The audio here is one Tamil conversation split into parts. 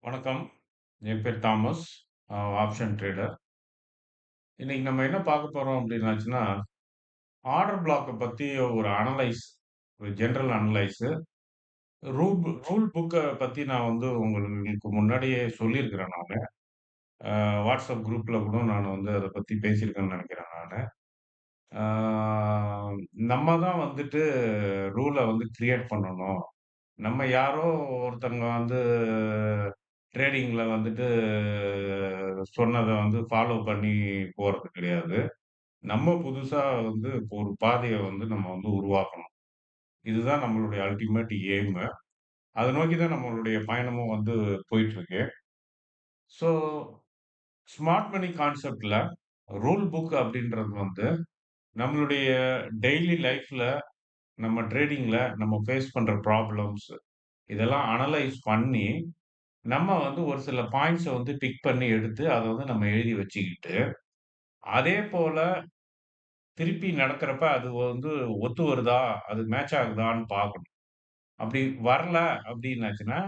வணக்கம். என் பேர் தாமஸ். Option trader. இன்னைக்கு நம்ம என்ன பார்க்க போறோம் அப்படின்னாச்சுன்னா, ஆர்டர் பிளாக்க பத்தி ஒரு ஒரு ஜெனரல் அனலைஸு. ரூல் புக்க பத்தி நான் வந்து உங்களுக்கு முன்னாடியே சொல்லியிருக்கிறேன் நானு. வாட்ஸ்அப் குரூப்ல கூட நான் வந்து அத பத்தி பேசியிருக்கேன்னு நெனைக்கிறேன் நானு. ஆ நம்ம தான் வந்துட்டு ரூல வந்து கிரியேட் பண்ணணும். நம்ம யாரோ ஒருத்தங்க வந்து ட்ரேடிங்ல வந்துட்டு சொன்னத வந்து ஃபாலோ பண்ணி போறது கிடையாது. நம்ம புதுசா வந்து இப்போ ஒரு பாதைய வந்து நம்ம வந்து உருவாக்கணும். இதுதான் நம்மளுடைய அல்டிமேட் எய்மு. அத நோக்கி தான் நம்மளுடைய பயணமும் வந்து போயிட்டுருக்கு. ஸோ, ஸ்மார்ட் மனி கான்செப்ட்ல ரூல் புக் அப்படின்றது வந்து நம்மளுடைய டெய்லி லைஃப்ல நம்ம ட்ரேடிங்ல நம்ம ஃபேஸ் பண்ற ப்ராப்ளம்ஸ் இதெல்லாம் அனலைஸ் பண்ணி, நம்ம வந்து ஒரு சில பாயிண்ட்ஸ வந்து பிக் பண்ணி எடுத்து, அத வந்து நம்ம எழுதி வச்சுக்கிட்டு, அதே போல திருப்பி நடக்கிறப்ப அது வந்து ஒத்து வருதா? அது மேட்ச் ஆகுதான்னு பார்க்கணும். அப்படி வரல அப்படின்னாச்சுன்னா,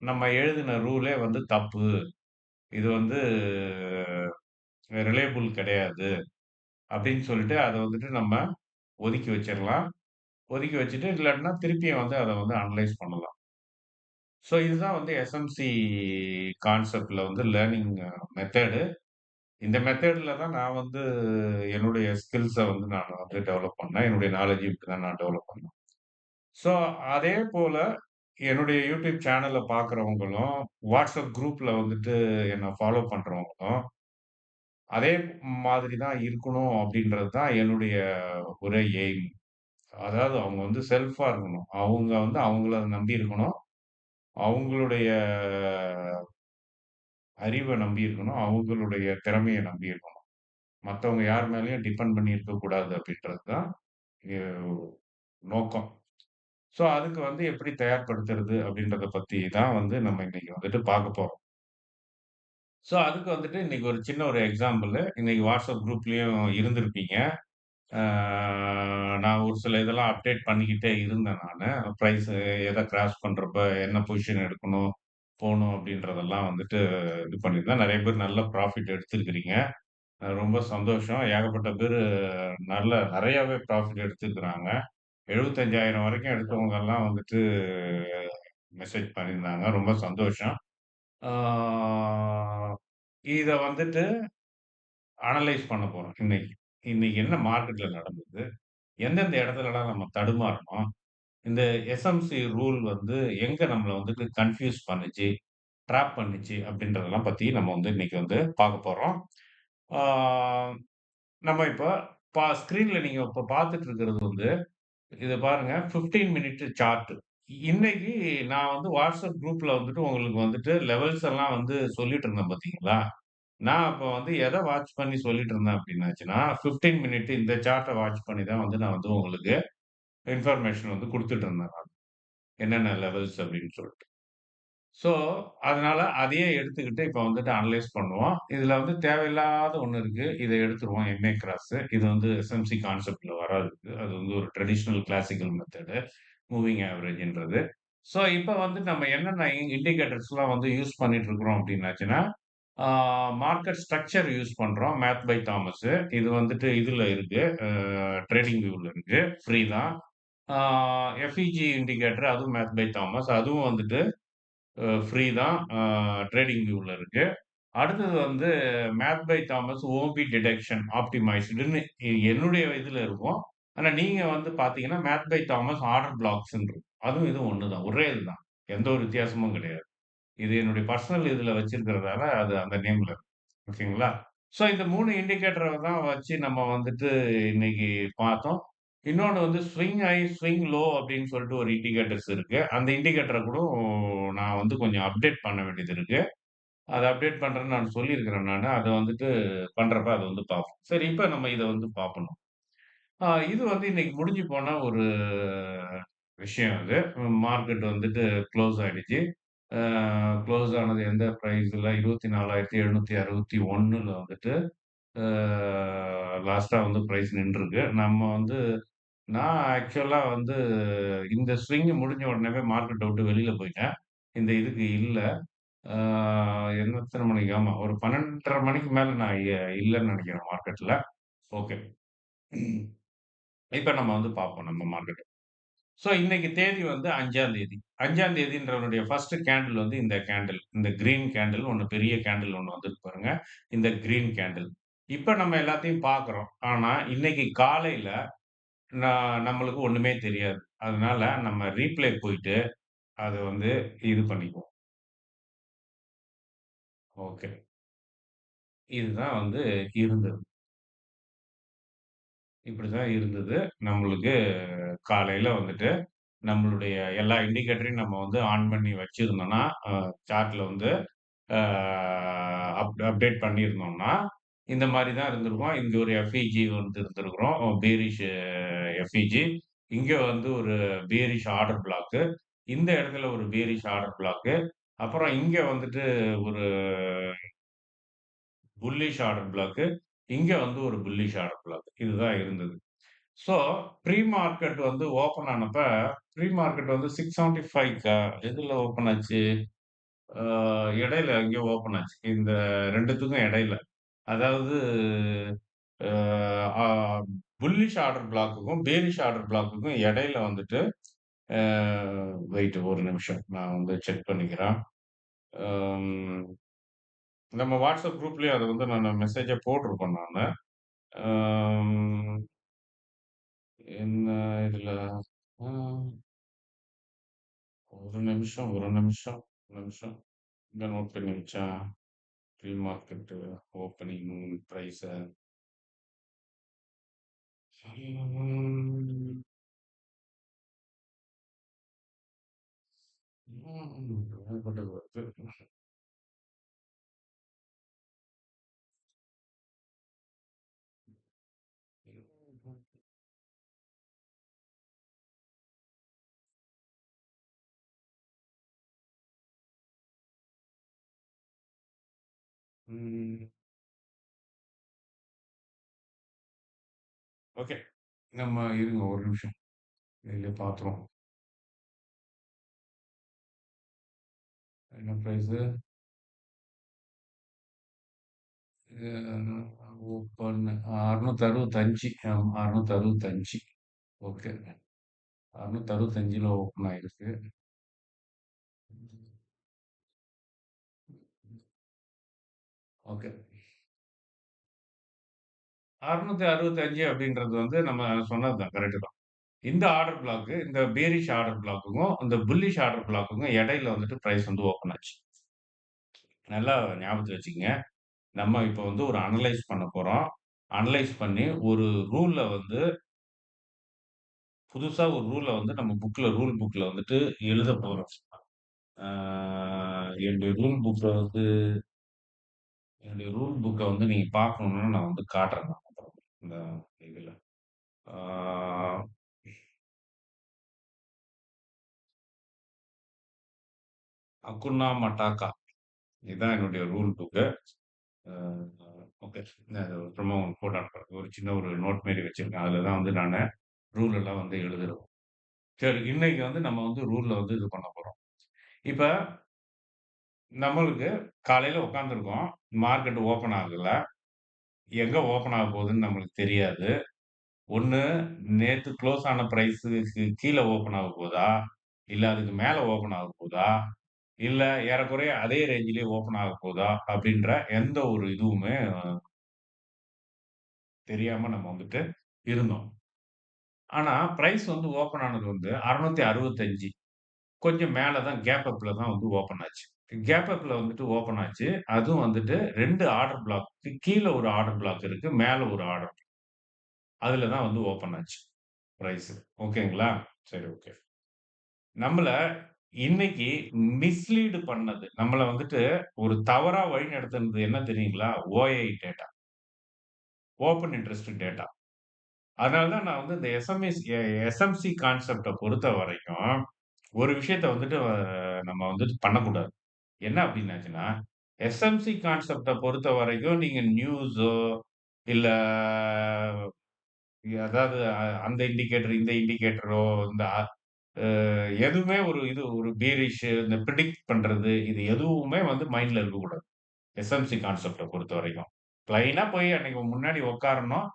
நம்ம எழுதின ரூலே வந்து தப்பு. இது வந்து ரிலையபிள் கிடையாது. அப்படின்னு சொல்லிட்டு அத வந்துட்டு நம்ம ஒதுக்கி வச்சிரலாம். ஒதுக்கி வச்சுட்டு இல்லாட்டினா திருப்பியும் வந்து அத வந்து அனலைஸ் பண்ணலாம். ஸோ இதுதான் வந்து எஸ்எம்சி கான்செப்ட்ல வந்து லேர்னிங் மெத்தடு. இந்த மெத்தட்ல தான் நான் வந்து என்னுடைய ஸ்கில்ஸ வந்து நான் வந்து டெவலப் பண்ணேன். என்னுடைய நாலேட்ஜ் இப்படி தான் நான் டெவலப் பண்ணேன். ஸோ அதே போல என்னுடைய யூடியூப் சேனல பார்க்குறவங்களும், வாட்ஸ்அப் குரூப்ல வந்துட்டு என்ன ஃபாலோ பண்றவங்களும், அதே மாதிரி தான் இருக்கணும் அப்படின்றது தான் என்னுடைய ஒரே எய்ம். அதாவது அவங்க வந்து செல்ஃபா இருக்கணும். அவங்க வந்து அவங்கள நம்பி இருக்கணும். அவங்களுடைய அறிவ நம்பி இருக்கணும். அவங்களுடைய திறமைய நம்பி இருக்கணும். மத்தவங்க யார் மேலயும் டிபெண்ட் பண்ணி இருக்கக்கூடாது அப்படின்றது தான் எ நோக்கம். ஸோ அதுக்கு வந்து எப்படி தயார்படுத்துறது அப்படின்றத பத்தி தான் வந்து நம்ம இன்னைக்கு வந்துட்டு பார்க்க போறோம். ஸோ அதுக்கு வந்துட்டு இன்னைக்கு ஒரு சின்ன ஒரு எக்ஸாம்பிளு. இன்னைக்கு WhatsApp குரூப்லயும் இருந்திருப்பீங்க. ஆ நான் ஒரு சில இதெல்லாம் அப்டேட் பண்ணிக்கிட்டே இருந்தேன் நானு. பிரைஸ் எத கிராஸ் பண்றப்ப என்ன பொசிஷன் எடுக்கணும், போணும் அப்படின்றதெல்லாம் வந்துட்டு இது பண்ணியிருந்தேன். நெறைய பேர் நல்ல ப்ராஃபிட் எடுத்திருக்கிறீங்க. ரொம்ப சந்தோஷம். ஏகப்பட்ட பேரு நெறையாவே ப்ராஃபிட் எடுத்திருக்கிறாங்க. 75,000 வரைக்கும் எடுத்தவங்கலாம் வந்துட்டு மெசேஜ் பண்ணியிருந்தாங்க. ரொம்ப சந்தோஷம். ஆ இத வந்துட்டு அனலைஸ் பண்ண போறோம் இன்னைக்கு. இன்னைக்கு என்ன மார்க்கெட்ல நடந்தது? எந்தெந்த இடத்துலலாம் நம்ம தடுமாறுனோம்? இந்த எஸ்எம்சி ரூல் வந்து எங்க நம்மள வந்துட்டு கன்ஃப்யூஸ் பண்ணுச்சு, ட்ராப் பண்ணுச்சு அப்படின்றதெல்லாம் பத்தி நம்ம வந்து இன்னைக்கு வந்து பார்க்க போறோம். ஆ நம்ம இப்ப ஸ்க்ரீன்ல நீங்க இப்ப பார்த்துட்டு இருக்கிறது வந்து, இத பாருங்க 15 மினிட் சார்ட். இன்னைக்கு நான் வந்து WhatsApp குரூப்ல வந்துட்டு உங்களுக்கு வந்துட்டு லெவல்ஸ் எல்லாம் வந்து சொல்லிட்டு இருந்தேன் பார்த்தீங்களா? நான் அப்ப வந்து எத வாட்ச் பண்ணி சொல்லிட்டு இருந்தேன் அப்டின்னாச்சுன்னா, 15 மினிட் இந்த சார்ட்ட வாட்ச் பண்ணி தான் வந்து நான் வந்து உங்களுக்கு இன்ஃபர்மேஷன் வந்து குடுத்துட்டு இருந்தேன் நான். என்னென்ன லெவல்ஸ் அப்டின்னு சொல்ட்டு. ஸோ, அதனால அதையே எடுத்துக்கிட்டு இப்ப வந்துட்டு அனலைஸ் பண்ணுவோம். இதுல வந்து தேவையில்லாத ஒண்ணு இருக்கு. இத எடுத்துருவோம் எம்ஏ கிராஸ். இது வந்து எஸ்எம்சி கான்செப்ட்ல வராது. அது வந்து ஒரு ட்ரெடிஷனல் கிளாசிக்கல் மெத்தடு. மூவிங் ஆவரேஜ்ன்றது. ஸோ, இப்ப வந்து நம்ம என்னென்ன இண்டிகேட்டர்ஸ்லாம் வந்து யூஸ் பண்ணிட்டு இருக்கிறோம் அப்டின்னாச்சுன்னா, ஆ மார்க்கெட் ஸ்ட்ரக்சர் யூஸ் பண்றோம். Math by Thomas. இது வந்துட்டு இதுல இருக்கு. ட்ரேடிங் வியூல இருக்கு. ஃப்ரீ தான். ஆ எஃப்இஜி இண்டிகேட்டர் அதுவும் மேத் பை தாமஸ். அதுவும் வந்துட்டு ஃப்ரீ தான். ட்ரேடிங் வியூல இருக்கு. அடுத்தது வந்து math by Thomas OB detection ஆப்டிமைஸ்டுன்னு என்னுடைய இதுல இருக்கும். ஆனா நீங்க வந்து பார்த்தீங்கன்னா, மேத் பை தாமஸ் ஆர்டர் பிளாக்ஸ்ன்னு இருக்கும். அதுவும் இதுவும் ஒண்ணு தான். ஒரே இதுதான். எந்த ஒரு வித்தியாசமும் கிடையாது. இது என்னுடைய பர்சனல் இதுல வச்சிருக்கிறதால, அது அந்த நேம்ல இருக்கு. ஓகேங்களா? ஸோ இந்த 3 இண்டிகேட்டர தான் வச்சு நம்ம வந்துட்டு இன்னைக்கு பார்த்தோம். இன்னொன்னு வந்து ஸ்விங் ஹை, ஸ்விங் லோ அப்படின்னு சொல்லிட்டு ஒரு இண்டிகேட்டர்ஸ் இருக்கு. அந்த இண்டிகேட்டர கூட நான் வந்து கொஞ்சம் அப்டேட் பண்ண வேண்டியது இருக்கு. அத அப்டேட் பண்றேன்னு நான் சொல்லியிருக்கிறேன் நானு. அத வந்துட்டு பண்றப்ப அத வந்து பார்ப்போம். சரி, இப்ப நம்ம இத வந்து பார்ப்போம். இது வந்து இன்னைக்கு முடிஞ்சு போன ஒரு விஷயம் இது. மார்க்கெட் வந்துட்டு குளோஸ் ஆயிடுச்சு. அ குளோஸ் ஆனது எந்த பிரைஸ்ல 24,761ல வந்துட்டு அ லாஸ்ட்டா வந்து பிரைஸ் நின்றுருக்கு. நான் ஆக்சுவலா வந்து இந்த ஸ்விங் முடிஞ்ச உடனேவே மார்க்கெட்ட விட்டு வெளியில போயிட்டேன். இந்த இதுக்கு இல்ல. ஆ எத்தன மணிக்கு? ஆமா. ஒரு 12:30 மணிக்கு மேல நான் இல்லன்னு நெனைக்கிறேன் மார்க்கெட்ல. ஓகே. இப்ப நம்ம வந்து பார்ப்போம் நம்ம மார்க்கெட். ஸோ இன்னைக்கு தேதி வந்து 5ஆம் தேதி. 5ஆம் தேதின்றவனுடைய ஃபர்ஸ்ட் கேண்டில் வந்து இந்த கேண்டில். இந்த கிரீன் கேண்டில் ஒண்ணு பெரிய கேண்டில் ஒண்ணு வந்திருக்கு பாருங்க. இந்த கிரீன் கேண்டில். இப்ப நம்ம எல்லாத்தையும் பார்க்குறோம். ஆனா, இன்னைக்கு காலையில நம்மளுக்கு ஒண்ணுமே தெரியாது. அதனால நம்ம ரீப்ளே போயிட்டு அத வந்து இது பண்ணிக்குவோம். ஓகே. இதுதான் வந்து இருந்தது. இப்படிதான் இருந்தது. நம்மளுக்கு காலையில வந்துட்டு நம்மளுடைய எல்லா இண்டிகேட்டரையும் நம்ம வந்து ஆன் பண்ணி வச்சிருந்தோம்னா, சார்ட்ல வந்து அ அப்டேட் பண்ணியிருந்தோம்னா, இந்த மாரி தான் இருந்திருக்கும். இங்க ஒரு எஃப்இஜி வந்து இருந்திருக்கிறோம். Bearish FEG. இங்க வந்து ஒரு பேரிஷ் ஆர்டர் பிளாக்கு. இந்த இடத்துல ஒரு பேரிஷ் ஆர்டர் பிளாக்கு. அப்புறம் இங்க வந்துட்டு ஒரு புல்லிஷ் ஆர்டர் பிளாக்கு. இங்க வந்து ஒரு புல்லிஷ் ஆர்டர் பிளாக். இதுதான் இருந்தது. ஸோ, ப்ரீ மார்க்கெட் வந்து ஓப்பன் ஆனப்ப, ப்ரீ மார்க்கெட் வந்து 675 எதுல ஓப்பன் ஆச்சு? ஆ இடையில எங்கேயோ ஓப்பன் ஆச்சு. இந்த 2த்துக்கும் இடையில. அதாவது அ ஆ புல்லிஷ் ஆர்டர் பிளாக்குக்கும், பேரிஷ் ஆர்டர் பிளாக்குக்கும் இடையில வந்துட்டு அ வெயிட் ஒரு நிமிஷம். நான் வந்து செக் பண்ணிக்கிறேன். அம் நம்ம WhatsApp குரூப்லயும் அத வந்து நானு மெசேஜா போட்டிருப்பேன் நானு. அம் என்ன இதுல ம் ஒரு நிமிஷம், ஒரு நிமிஷம், ஒரு நிமிஷம். இங்க நோட் பண்ணி வச்சேன். Pre market opening பிரைஸ. ம். ஏகப்பட்டது வருது. ம். ஓகே. நம்ம இருங்க ஒரு நிமிஷம். இதுலயே பார்த்துருவோம். என்ன பிரைஸு? ஓப்பன் 665 ஆமா 665 ஓகே. 665ல ஓப்பன் ஆயிருக்கு. ஓகே. 665 அப்படின்றது வந்து நம்ம சொன்னது தான். கரெக்ட் தான். இந்த ஆர்டர் பிளாக் இந்த பேரிஷ் ஆர்டர் பிளாக்குக்கும், இந்த புல்லிஷ் ஆர்டர் பிளாக்குக்கும் இடையில வந்துட்டு பிரைஸ் வந்து ஓப்பன் ஆச்சு. நல்லா ஞாபகத்துல வச்சுக்கங்க. நம்ம இப்ப வந்து ஒரு அனலைஸ் பண்ண போறோம். அனலைஸ் பண்ணி ஒரு ரூல்ல வந்து புதுசா ஒரு ரூல வந்து நம்ம ரூல் புக்ல வந்துட்டு எழுதப் போறோம். ஆ என்னுடைய ரூல் புக்ல வந்து என்னுடைய ரூல் புக்க வந்து நீங்க பார்க்கணும்னா நான் வந்து காட்டுறேன் நான் அப்புறம். இந்த இதுல. ஆ அக்குன்னா மட்டாக்கா. இதுதான் என்னுடைய ரூல் புக்கு. அ ஓகே. நான் அத அப்புறமா உங்களுக்கு போட்டு அனுப்புறேன். ஒரு சின்ன ஒரு நோட் மாரி வச்சிருக்கேன். அதுல தான் வந்து நானு ரூல் எல்லாம் வந்து எழுதுறது. சரி, இன்னைக்கு வந்து நம்ம வந்து ரூல்ல வந்து இது பண்ண போறோம். இப்ப நம்மளுக்கு காலையில உட்கார்ந்துருக்கோம். மார்க்கெட் ஓப்பன் ஆகல. எங்க ஓப்பன் ஆக போகுதுன்னு நம்மளுக்கு தெரியாது. ஒண்ணு நேத்து குளோஸ் ஆன பிரைஸுக்கு கீழ ஓப்பன் ஆக போதா? இல்ல அதுக்கு மேல ஓப்பன் ஆக போதா? இல்ல ஏறக்குறைய அதே ரேஞ்சிலேயே ஓப்பன் ஆக போதா? அப்படின்ற எந்த ஒரு இதுவுமே தெரியாம நம்ம வந்துட்டு இருந்தோம். ஆனா பிரைஸ் வந்து ஓப்பன் ஆனது வந்து 665 கொஞ்சம் மேல தான் கேப் அப்ல தான் வந்து ஓப்பன் ஆச்சு. கேப் அப்ல வந்துட்டு ஓப்பன் ஆச்சு. அதுவும் வந்துட்டு 2 ஆர்டர் பிளாக்க்கு கீழ ஒரு ஆர்டர் பிளாக் இருக்கு. மேல ஒரு ஆர்டர். அதுல தான் வந்து ஓப்பன் ஆச்சு பிரைஸ். ஓகேங்களா? சரி ஓகே. நம்மள இன்னைக்கு மிஸ்லீட் பண்ணது. நம்மள வந்துட்டு ஒரு தவறா வழிநடத்துனது என்ன தெரியுங்களா? ஓஐ டேட்டா. Open interest data. அதனால தான் நான் வந்து இந்த எஸ்எம்சி கான்செப்ட்ட பொறுத்தவரைக்கும், ஒரு விஷயத்த வந்துட்டு நம்ம வந்துட்டு பண்ணக்கூடாது. என்ன அப்டின்னாச்சுன்னா, எஸ்எம்சி கான்செப்ட்ட பொறுத்தவரைக்கும் நீங்க நியூஸோ, இல்ல அதாவது அந்த இண்டிகேட்டர், இந்த இண்டிகேட்டரோ, இந்த எதுவுமே ஒரு பீரிஷ் இந்த பிரெடிக்ட் பண்றது, இது எதுவுமே வந்து மைண்ட்ல இருக்கக்கூடாது. எஸ்எம்சி கான்செப்ட்ட பொறுத்தவரைக்கும். பிளைனா போய் அன்னைக்கு முன்னாடி உட்காரணும்.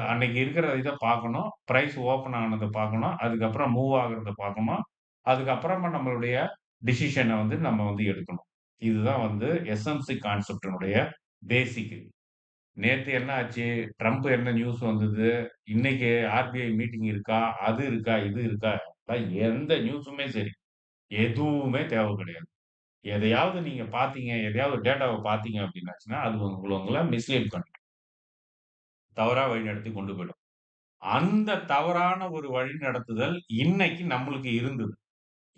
அன்னைக்கு இருக்கிற இத பார்க்கணும். பிரைஸ் ஓப்பன் ஆனத பார்க்கணும். அதுக்கப்புறம் மூவ் ஆகுறத பார்க்கணும். அதுக்கப்புறமா நம்மளுடைய டிசிஷன வந்து நம்ம வந்து எடுக்கணும். இதுதான் வந்து எஸ்எம்சி கான்செப்ட்டினுடைய பேசிக். நேத்து என்ன ஆச்சு? ட்ரம்ப் என்ன நியூஸ் வந்தது? இன்னைக்கு ஆர்பிஐ மீட்டிங் இருக்கா? அது இருக்கா? இது இருக்கா? எந்த நியூஸுமே சரி, எதுவுமே தேவை கிடையாது. எதையாவது நீங்க பார்த்தீங்க, எதையாவது டேட்டாவ பார்த்தீங்க அப்டின்னாச்சுன்னா, அது உங்கள மிஸ்லீட் பண்ணும். தவறா வழிநடத்தி கொண்டு போயிடும். அந்த தவறான ஒரு வழிநடத்துதல் இன்னைக்கு நம்மளுக்கு இருந்தது.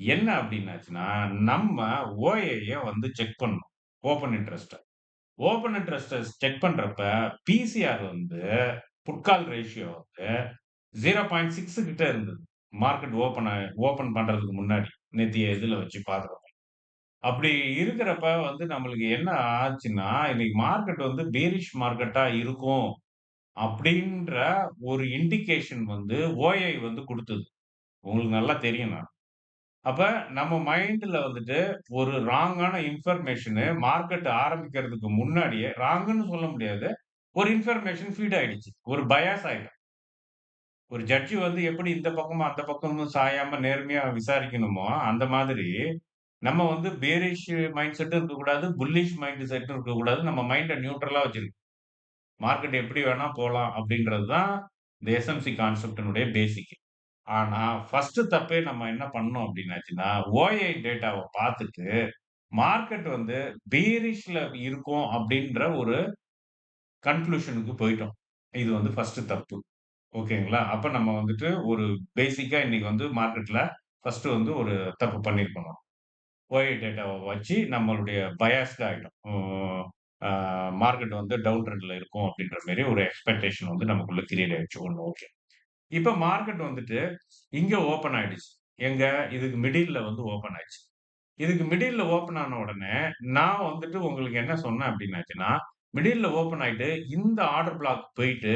என்ன அப்டின்னாச்சுன்னா, நம்ம ஓஏய வந்து செக் பண்ணணும். ஓப்பன் இன்ட்ரஸ்ட்ட. ஓப்பன் இன்ட்ரஸ்ட்ட செக் பண்றப்ப, பிசிஆர் வந்து புட் கால் ரேஷியோ வந்து 0.6 கிட்ட இருந்தது. மார்க்கெட் ஓப்பன் பண்றதுக்கு முன்னாடி. நேத்திய இதுல வச்சு பார்க்குறப்ப. அப்படி இருக்கிறப்ப வந்து நம்மளுக்கு என்ன ஆச்சுன்னா, இன்னைக்கு மார்க்கெட் வந்து பேரிஷ் மார்க்கெட்டா இருக்கும். அப்படின்ற ஒரு இண்டிகேஷன் வந்து ஓஐ வந்து குடுத்தது. உங்களுக்கு நல்லா தெரியும் நான். அப்ப நம்ம மைண்ட்ல வந்துட்டு ஒரு ராங்கான இன்ஃபர்மேஷனு மார்க்கெட் ஆரம்பிக்கிறதுக்கு முன்னாடியே ராங்குன்னு சொல்ல முடியாது. ஒரு இன்ஃபர்மேஷன் ஃபீட் ஆயிடுச்சு. ஒரு பயாஸ் ஆயிட்டோம். ஒரு ஜட்ஜ் வந்து எப்படி இந்த பக்கமும், அந்த பக்கமும் சாயாம நேர்மையா விசாரிக்கணுமோ, அந்த மாதிரி நம்ம வந்து பேரிஷ் மைண்ட் செட்டும் இருக்கக்கூடாது. புல்லிஷ் மைண்ட் செட்டும் இருக்கக்கூடாது. நம்ம மைண்ட நியூட்ரலா வச்சிருக்கணும். மார்க்கெட் எப்படி வேணா போலாம் அப்படின்றது தான் இந்த எஸ்எம்சி கான்செப்ட்டினுடைய பேசிக். ஆனா, ஃபர்ஸ்ட் தப்பே நம்ம என்ன பண்ணோம் அப்படின்னாச்சுன்னா, ஓஐ டேட்டாவ பார்த்துட்டு, மார்க்கெட் வந்து பேரிஷ்ல இருக்கும் அப்படின்ற ஒரு கன்க்ளூஷனுக்கு போயிட்டோம். இது வந்து ஃபர்ஸ்ட் தப்பு. ஓகேங்களா? அப்ப நம்ம வந்துட்டு ஒரு பேசிக்கா இன்னைக்கு வந்து மார்க்கெட்ல ஃபர்ஸ்ட் வந்து ஒரு தப்பு பண்ணியிருக்கோம். ஓஐ டேட்டாவ வச்சு நம்மளுடைய பயாஸ்டு ஆயிட்டோம். அ மார்க்கெட் வந்து டவுன் ட்ரெண்ட்ல இருக்கும் அப்படின்ற மாரி ஒரு எக்ஸ்பெக்டேஷன் வந்து நமக்குள்ள கிரியேட் ஆயிடுச்சு. ஒண்ணு ஓகே. இப்ப மார்க்கெட் வந்துட்டு இங்க ஓப்பன் ஆயிடுச்சு. எங்க? இதுக்கு மிடில்ல வந்து ஓப்பன் ஆச்சு. இதுக்கு மிடில்ல ஓப்பன் ஆன உடனே, நான் வந்துட்டு உங்களுக்கு என்ன சொன்னேன் அப்டின்னாச்சுன்னா, மிடில்ல ஓப்பன் ஆயிட்டு, இந்த ஆர்டர் பிளாக் போயிட்டு,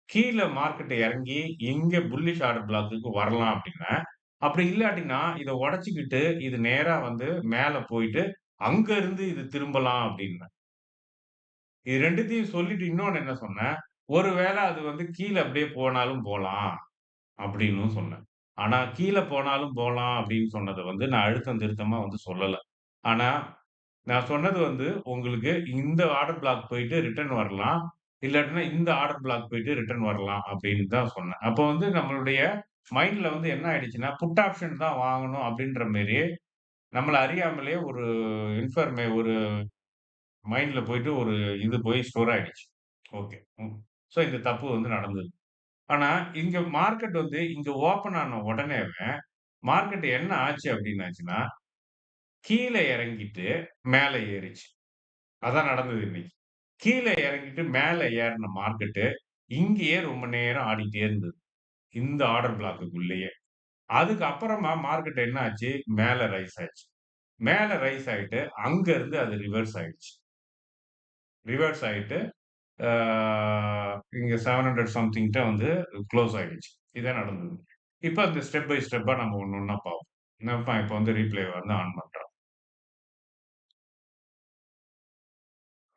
கீழ மார்க்கெட் எறங்கி, இங்க புல்லிஷ் ஆர்டர் பிளாக்குக்கு வரலாம் அப்டின்னேன். அப்படி இல்லாட்டினா, இத உடைச்சுக்கிட்டு, இது நேரா வந்து மேல போயிட்டு, அங்க இருந்து இது திரும்பலாம் அப்டின்னேன். இது 2த்தையும் சொல்லிட்டு இன்னொன்னு என்ன சொன்னேன், "ஒரு வேள அது வந்து கீழ அப்டியே போனாலும் போலாம்." அப்டின்னும் சொன்னேன். ஆனா, "கீழ போனாலும் போலாம்" அப்டின்னு சொன்னத வந்து நான் அழுத்தம் திருத்தமா வந்து சொல்லல. ஆனா, நான் சொன்னது வந்து உங்களுக்கு இந்த ஆர்டர் பிளாக் போயிட்டு ரிட்டர்ன் வரலாம். இல்லாட்டினா இந்த ஆர்டர் பிளாக் போயிட்டு ரிட்டர்ன் வரலாம் அப்டின்னு தான் சொன்னேன். அப்போ வந்து நம்மளுடைய மைண்ட்ல வந்து என்ன ஆயிடுச்சுன்னா, புட் ஆப்ஷன் தான் வாங்கணும் அப்டின்ற மாரி நம்மள அறியாமலே ஒரு மைண்ட்ல போயிட்டு ஒரு இது போய் ஸ்டோர் ஆயிடுச்சு. ஓகே. சோ இந்த தப்பு வந்து நடந்தது. ஆனா, இங்க மார்க்கெட் வந்து இங்க ஓப்பன் ஆன உடனேவே, மார்க்கெட் என்ன ஆச்சு அப்டின்னாச்சுன்னா, கீழ இறங்கிட்டு மேல ஏறிச்சு. அதான் நடந்தது இன்னைக்கு. கீழ இறங்கிட்டு மேல ஏறுன மார்க்கெட்டு, இங்கேயே ரொம்ப நேரம் ஆடிட்டே இருந்தது. இந்த ஆர்டர் பிளாக்குக்குள்ளேயே. அதுக்கு அப்புறமா மார்க்கெட் என்ன ஆச்சு? மேல ரைஸ் ஆச்சு. மேல ரைஸ் ஆயிட்டு, அங்க இருந்து அது ரிவர்ஸ் ஆயிடுச்சு. ரிவர்ஸ் ஆயிட்டு, ஆ இங்க 700 சம்திங்ட்ட வந்து குளோஸ் ஆயிடுச்சு. இதான் நடந்தது. இப்ப அந்த ஸ்டெப் பை ஸ்டெப்பா நம்ம ஒண்ணு ஒண்ணா பார்ப்போம். நான் இப்ப வந்து ரீப்ளே வந்து ஆன் பண்றேன்.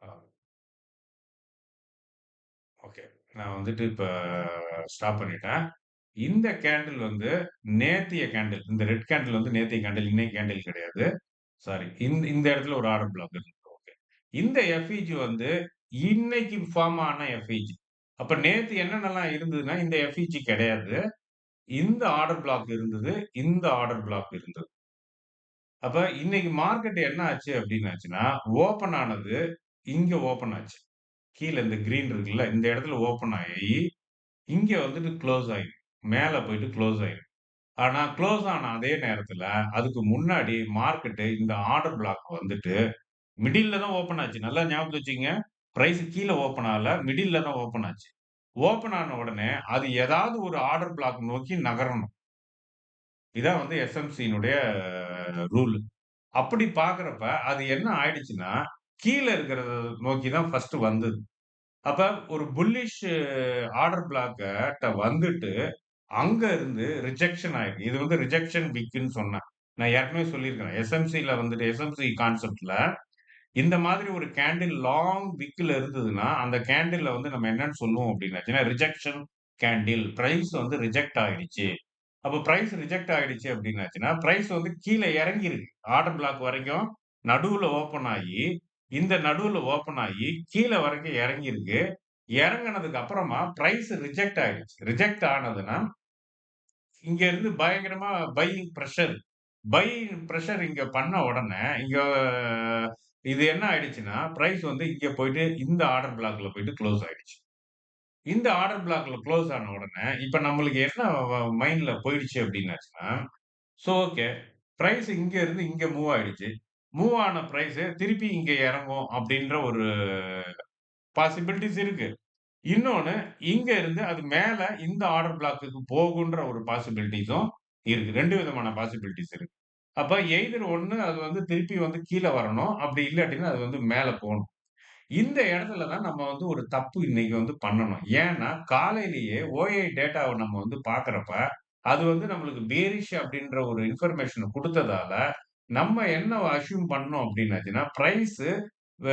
ஆ ஓகே. நான் வந்துட்டு இப்ப ஸ்டாப் பண்ணிட்டேன். இந்த கேண்டில் வந்து நேத்தைய கேண்டில். இந்த ரெட் கேண்டில் வந்து நேத்தைய கேண்டில், இன்னைய கேண்டில் கிடையாது. சாரி. இந்த இந்த இடத்துல ஒரு ஆர்டர் பிளாக் இருக்கு. ஓகே. இந்த எஃப்இஜி வந்து இன்னைக்கு ஃபார்ம் ஆன எஃப்இஜி. அப்ப நேத்து என்னென்னலாம் இருந்ததுன்னா, இந்த எஃப்இஜி கிடையாது. இந்த ஆர்டர் பிளாக் இருந்தது. இந்த ஆர்டர் பிளாக் இருந்தது. அப்ப இன்னைக்கு மார்க்கெட் என்ன ஆச்சு அப்டின்னாச்சுன்னா, ஓப்பன் ஆனது இங்க ஓப்பன் ஆச்சு. கீழ இந்த கிரீன் இருக்குல்ல, இந்த இடத்துல ஓப்பன் ஆயி, இங்க வந்துட்டு குளோஸ் ஆயிருக்கு. மேல போயிட்டு குளோஸ் ஆயிருக்கு. ஆனா குளோஸ் ஆன அதே நேரத்துல, அதுக்கு முன்னாடி மார்க்கெட் இந்த ஆர்டர் பிளாக் வந்துட்டு மிடில்ல தான் ஓப்பன் ஆச்சு. நல்லா ஞாபகம் வச்சுக்கங்க. பிரைஸ் கீழ ஓப்பன் ஆகல. மிடில்ல தான் ஓப்பன் ஆச்சு. ஓப்பன் ஆன உடனே, அது ஏதாவது ஒரு ஆர்டர் பிளாக் நோக்கி நகரணும். இதான் வந்து எஸ்எம்சியினுடைய ரூல். அப்படி பார்க்கிறப்ப, அது என்ன ஆயிடுச்சுன்னா, கீழ இருக்கிறத நோக்கி தான் ஃபர்ஸ்ட் வந்தது. அப்ப ஒரு புல்லிஷ் ஆர்டர் பிளாக்க வந்துட்டு, அங்க இருந்து ரிஜெக்ஷன் ஆயிருக்கு. இது வந்து ரிஜெக்ஷன் விக்ன்னு சொன்னேன். நான் ஏற்கனவே சொல்லியிருக்கிறேன். எஸ்எம்சில வந்துட்டு எஸ்எம்சி கான்செப்ட்ல இந்த மாதிரி ஒரு கேண்டில் லாங் விக்ல இருந்ததுன்னா, அந்த கேண்டில்ல வந்து நம்ம என்னன்னு சொல்லுவோம் அப்டின்னாச்சுன்னா, ரிஜெக்ஷன் கேண்டில். பிரைஸ் வந்து ரிஜெக்ட் ஆயிடுச்சு. அப்ப பிரைஸ் ரிஜெக்ட் ஆயிடுச்சு அப்டின்னாச்சுன்னா, பிரைஸ் வந்து கீழ இறங்கிருக்கு. ஆர்டர் பிளாக் வரைக்கும் நடுவுல ஓப்பன் ஆயி, இந்த நடுவுல ஓப்பன் ஆயி, கீழ வரைக்கும் இறங்கியிருக்கு. இறங்குனதுக்கு அப்புறமா பிரைஸ் ரிஜெக்ட் ஆயிடுச்சு. ரிஜெக்ட் ஆனதுன்னா, இங்க இருந்து பயங்கரமா பையிங் பிரஷர். பையிங் பிரஷர் இங்க பண்ண உடனே, இங்க இது என்ன ஆயிடுச்சுன்னா, பிரைஸ் வந்து இங்க போயிட்டு இந்த ஆர்டர் பிளாக்ல போயிட்டு குளோஸ் ஆயிடுச்சு. இந்த ஆர்டர் பிளாக்ல குளோஸ் ஆன உடனே, இப்ப நம்மளுக்கு என்ன மைண்ட்ல போயிடுச்சு அப்டின்னாச்சுன்னா, ஓகே. பிரைஸ் இங்க இருந்து இங்க மூவ் ஆயிடுச்சு. மூவ் ஆன பிரைஸ் திருப்பி இங்க இறங்கும் அப்டின்ற ஒரு பாசிபிலிட்டீஸ் இருக்கு. இன்னொன்னு, இங்க இருந்து அது மேல இந்த ஆர்டர் பிளாக்குக்கு போகுன்ற ஒரு பாசிபிலிட்டீஸும் இருக்கு. 2 விதமான பாசிபிலிட்டீஸ் இருக்கு. அப்ப எய்தர் ஒண்ணு அது வந்து திருப்பி வந்து கீழ வரணும். அப்படி இல்லாட்டினா அது வந்து மேல போணும். இந்த இடத்துல தான் நம்ம வந்து ஒரு தப்பு இன்னைக்கு வந்து பண்ணணும். ஏன்னா, காலையிலேயே ஓஏ டேட்டாவ நம்ம வந்து பார்க்கிறப்ப, அது வந்து நம்மளுக்கு பேரிஷ் அப்படின்ற ஒரு இன்ஃபர்மேஷன குடுத்ததால, நம்ம என்ன அஸ்யூம் பண்ணோம் அப்படின்னாச்சுன்னா, பிரைஸ் வ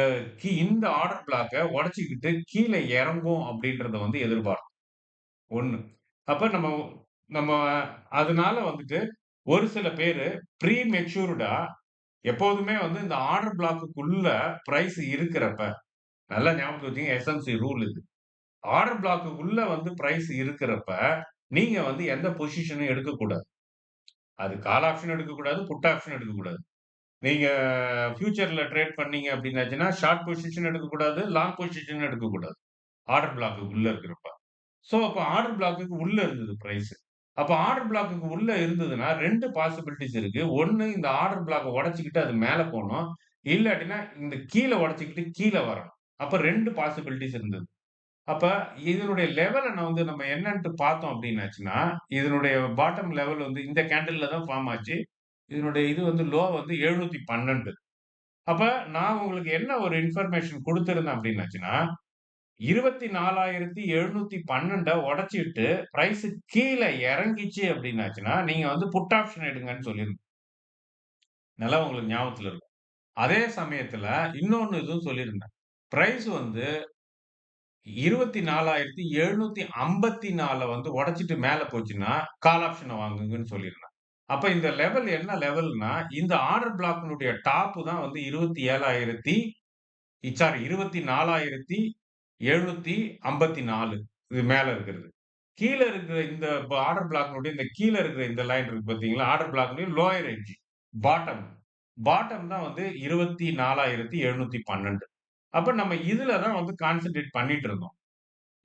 இந்த ஆர்டர் பிளாக்க உடைச்சுக்கிட்டு கீழ இறங்கும் அப்படின்றத வந்து எதிர்பார்த்தோம். 1. அப்ப நம்ம நம்ம அதனால வந்துட்டு ஒரு சில பேரு ப்ரீ மெச்சூர்டா எப்போதுமே வந்து இந்த ஆர்டர் பிளாக்குக்குள்ள பிரைஸ் இருக்கிறப்ப, நல்லா ஞாபகத்துல வச்சுக்கங்க எஸ்எம்சி ரூல் இது. ஆர்டர் பிளாக்குக்குள்ள வந்து பிரைஸ் இருக்கிறப்ப, நீங்க வந்து எந்த பொசிஷனும் எடுக்கக்கூடாது. அது கால் ஆப்ஷன் எடுக்கக்கூடாது, புட் ஆப்ஷன் எடுக்கக்கூடாது. நீங்க ஃபியூச்சர்ல ட்ரேட் பண்ணீங்க அப்டின்னாச்சுன்னா, ஷார்ட் பொசிஷன் எடுக்கக்கூடாது, லாங் பொசிஷன் எடுக்கக்கூடாது. ஆர்டர் பிளாக்குக்குள்ள இருக்கிறப்ப. அப்ப ஆர்டர் பிளாக்குக்கு உள்ள இருந்தது பிரைஸ். அப்ப ஆர்டர் பிளாக்குக்கு உள்ள இருந்ததுன்னா 2 பாசிபிலிட்டீஸ் இருக்கு. 1 இந்த ஆர்டர் பிளாக்க உடைச்சுக்கிட்டு அது மேல போணும். இல்லாட்டினா இந்த கீழ உடைச்சுக்கிட்டு கீழ வரணும். அப்ப 2 பாசிபிலிட்டீஸ் இருந்தது. அப்ப இதனுடைய லெவல நான் வந்து நம்ம என்னன்ட்டு பார்த்தோம் அப்டின்னாச்சுன்னா, இதனுடைய பாட்டம் லெவல் வந்து இந்த கேண்டில்ல தான் ஃபார்ம் ஆச்சு. இதனுடைய இது வந்து லோ வந்து 712. அப்ப நான் உங்களுக்கு என்ன ஒரு இன்ஃபர்மேஷன் குடுத்திருந்தேன் அப்டின்னாச்சுன்னா, 24,712 உடைச்சிட்டு பிரைஸ் கீழ இறங்கிச்சு அப்டின்னாச்சுன்னா, நீங்க வந்து புட் ஆப்ஷன் எடுங்கன்னு சொல்லியிருந்தேன். நல்லா உங்களுக்கு ஞாபகத்துல இருக்கும். அதே சமயத்துல இன்னொன்னு இதுவும் சொல்லியிருந்தேன். பிரைஸ் வந்து 24,754 வந்து உடைச்சிட்டு மேல போச்சுன்னா, கால் ஆப்ஷன வாங்குங்கன்னு சொல்லியிருந்தேன். அப்ப இந்த லெவல் என்ன லெவல்னா, இந்த ஆர்டர் பிளாக்கினுடைய டாப் தான் வந்து 27,000 சாரி 24,754 இது மேல இருக்கிறது. கீழ இருக்கிற இந்த ஆர்டர் பிளாக்னுடைய இந்த கீழ இருக்கிற இந்த லைன் இருக்கு பார்த்தீங்களா? ஆர்டர் பிளாக்னுடைய லோயர் எட்ஜ் பாட்டம். பாட்டம் தான் வந்து 24,712. அப்ப நம்ம இதுல தான் வந்து கான்சன்ட்ரேட் பண்ணிட்டு இருந்தோம்.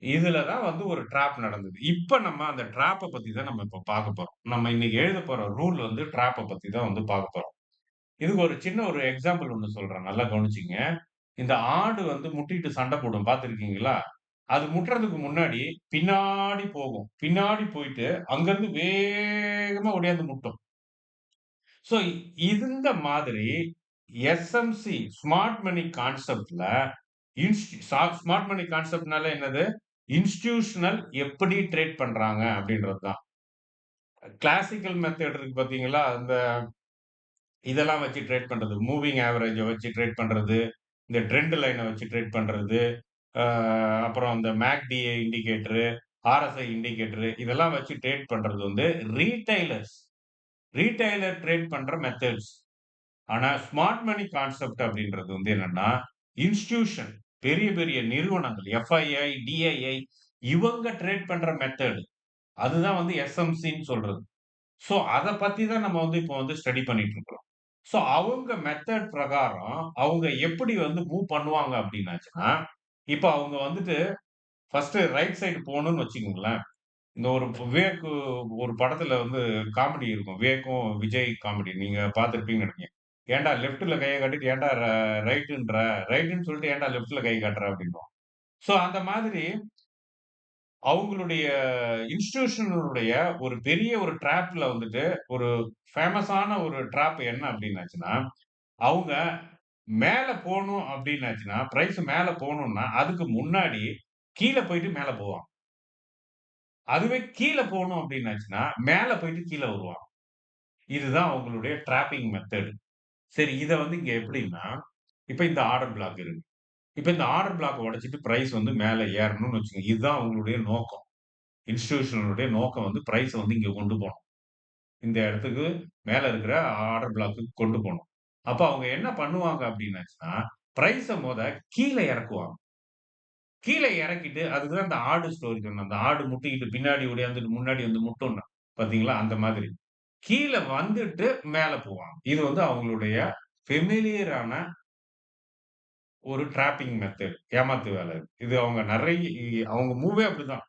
இதுல தான் வந்து ஒரு ட்ராப் நடந்தது. இப்ப நம்ம அந்த ட்ராப்ப பத்தி தான் நம்ம இப்ப பார்க்க போறோம். நம்ம இன்னைக்கு எழுதப் போற ரூல் வந்து ட்ராப்ப பத்தி தான் வந்து பார்க்க போறோம். இதுக்கு ஒரு சின்ன ஒரு எக்ஸாம்பிள் ஒண்ணு சொல்றேன். நல்லா கவனிச்சுக்கங்க. இந்த ஆடு வந்து முட்டிட்டு சண்டை போடும் பார்த்திருக்கீங்களா? அது முட்டுறதுக்கு முன்னாடி பின்னாடி போகும். பின்னாடி போயிட்டு அங்கருந்து வேகமா ஓடியாந்து முட்டும். சோ இந்த மாதிரி எஸ்எம்சி ஸ்மார்ட் மனி கான்செப்ட்ல ஸ்மார்ட் மனி கான்செப்ட்னால என்னது? இன்ஸ்டிடியூஷனல் எப்படி ட்ரேட் பண்றாங்க அப்படின்றது தான். கிளாசிக்கல் மெத்தட் இருக்கு பார்த்தீங்களா? அந்த இதெல்லாம் வச்சு ட்ரேட் பண்றது. மூவிங் ஆவரேஜ வச்சு ட்ரேட் பண்றது. இந்த ட்ரெண்ட் லைன வச்சு ட்ரேட் பண்றது. அ அப்புறம் இந்த MACD இண்டிகேட்டரு, RSI இண்டிகேட்டரு இதெல்லாம் வச்சு ட்ரேட் பண்றது வந்து ரீட்டெய்லர்ஸ். ரீட்டெய்லர் ட்ரேட் பண்ற மெத்தட்ஸ். ஆனா ஸ்மார்ட் மனி கான்செப்ட் அப்படின்றது வந்து என்னன்னா, இன்ஸ்டிடியூஷன் பெரிய பெரிய நிறுவனங்கள் FII, DII இவங்க ட்ரேட் பண்ற மெத்தட். அதுதான் வந்து எஸ்எம்சின்னு சொல்றது. அத பத்தி தான் நம்ம வந்து இப்போ வந்து ஸ்டடி பண்ணிட்டு இருக்கிறோம். அவங்க மெத்தட் பிரகாரம் அவங்க எப்படி வந்து மூவ் பண்ணுவாங்க அப்படின்னாச்சுன்னா, இப்ப அவங்க வந்துட்டு ஃபர்ஸ்ட் ரைட் சைடு போணும்னு வச்சுக்கங்களேன். இந்த ஒரு விவேக் ஒரு படத்துல வந்து காமெடி இருக்கும். விவேக்கும் விஜய் காமெடி நீங்க பார்த்திருப்பீங்கன்னு நெனைக்கிறேன். "ஏன்டா லெஃப்ட்ல கைய காட்டிட்டு ஏன்டா ரைட்டுன்ற? ரைட்டுன்னு சொல்லிட்டு ஏன்டா லெஃப்ட்ல கை காட்டுற?" அப்படின்னுவான். அந்த மாதிரி அவங்களுடைய இன்ஸ்டிடியூஷனுடைய ஒரு பெரிய ஒரு ட்ராப்ல வந்துட்டு ஒரு ஃபேமஸான ஒரு ட்ராப் என்ன அப்டின்னாச்சுன்னா, அவங்க மேல போணும் அப்டின்னாச்சுன்னா, பிரைஸ் மேல போணும்னா, அதுக்கு முன்னாடி கீழ போயிட்டு மேல போவாங்க. அதுவே கீழ போணும் அப்டின்னாச்சுன்னா, மேல போயிட்டு கீழ வருவான். இதுதான் அவங்களுடைய ட்ராப்பிங் மெத்தட். சரி இத வந்து இங்க எப்படின்னா, இப்ப இந்த ஆர்டர் பிளாக் இருக்கு. இப்ப இந்த ஆர்டர் பிளாக்க உடைச்சுட்டு பிரைஸ் வந்து மேல ஏறணும்னு வச்சுக்கங்க. இதுதான் அவங்களுடைய நோக்கம். இன்ஸ்டிடியூஷனுடைய நோக்கம் வந்து பிரைஸ வந்து இங்க கொண்டு போணும். இந்த இடத்துக்கு மேல இருக்கிற ஆர்டர் பிளாக்குக்கு கொண்டு போணும். அப்ப அவங்க என்ன பண்ணுவாங்க அப்டின்னாச்சுன்னா, பிரைஸ கீழ இறக்குவாங்க. கீழ இறக்கிட்டு அதுக்கு தான் அந்த ஆடு ஸ்டோரி சொன்னேன். அந்த ஆடு முட்டிக்கிட்டு பின்னாடி ஓடியாந்துட்டு முன்னாடி வந்து முட்டும்ன்னு. பார்த்தீங்களா? அந்த மாதிரி. கீழ வந்துட்டு மேல போவாங்க. இது வந்து அவங்களுடைய ஃபெமிலியரான ஒரு டிராப்பிங் மெத்தட். ஏமாத்து வேலை இது. இது அவங்க அவங்க மூவே அப்படிதான்.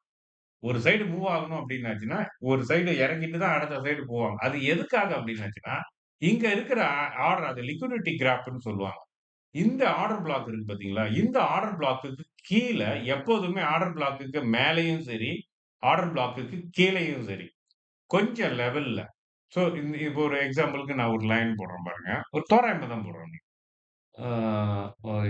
ஒரு சைடு மூவ் ஆகணும் அப்டின்னாச்சுன்னா, ஒரு சைடு இறங்கிட்டு தான் அடுத்த சைடு போவாங்க. அது எதுக்காக அப்டின்னாச்சுன்னா, இங்க இருக்கிற ஆர்டர் அது லிக்விடிட்டி கிராப்ன்னு சொல்லுவாங்க. இந்த ஆர்டர் பிளாக் இருக்கு பார்த்தீங்களா? இந்த ஆர்டர் பிளாக்குக்கு கீழ எப்போதுமே ஆர்டர் பிளாக்குக்கு மேலயும் சரி, ஆர்டர் பிளாக்குக்கு கீழயும் சரி, கொஞ்சம் லெவல்ல. ஸோ இப்போ ஒரு எக்ஸாம்பிள்க்கு நான் ஒரு லைன் போடுறேன் பாருங்க. ஒரு தோராயமா தான் போடுறேன். ஆ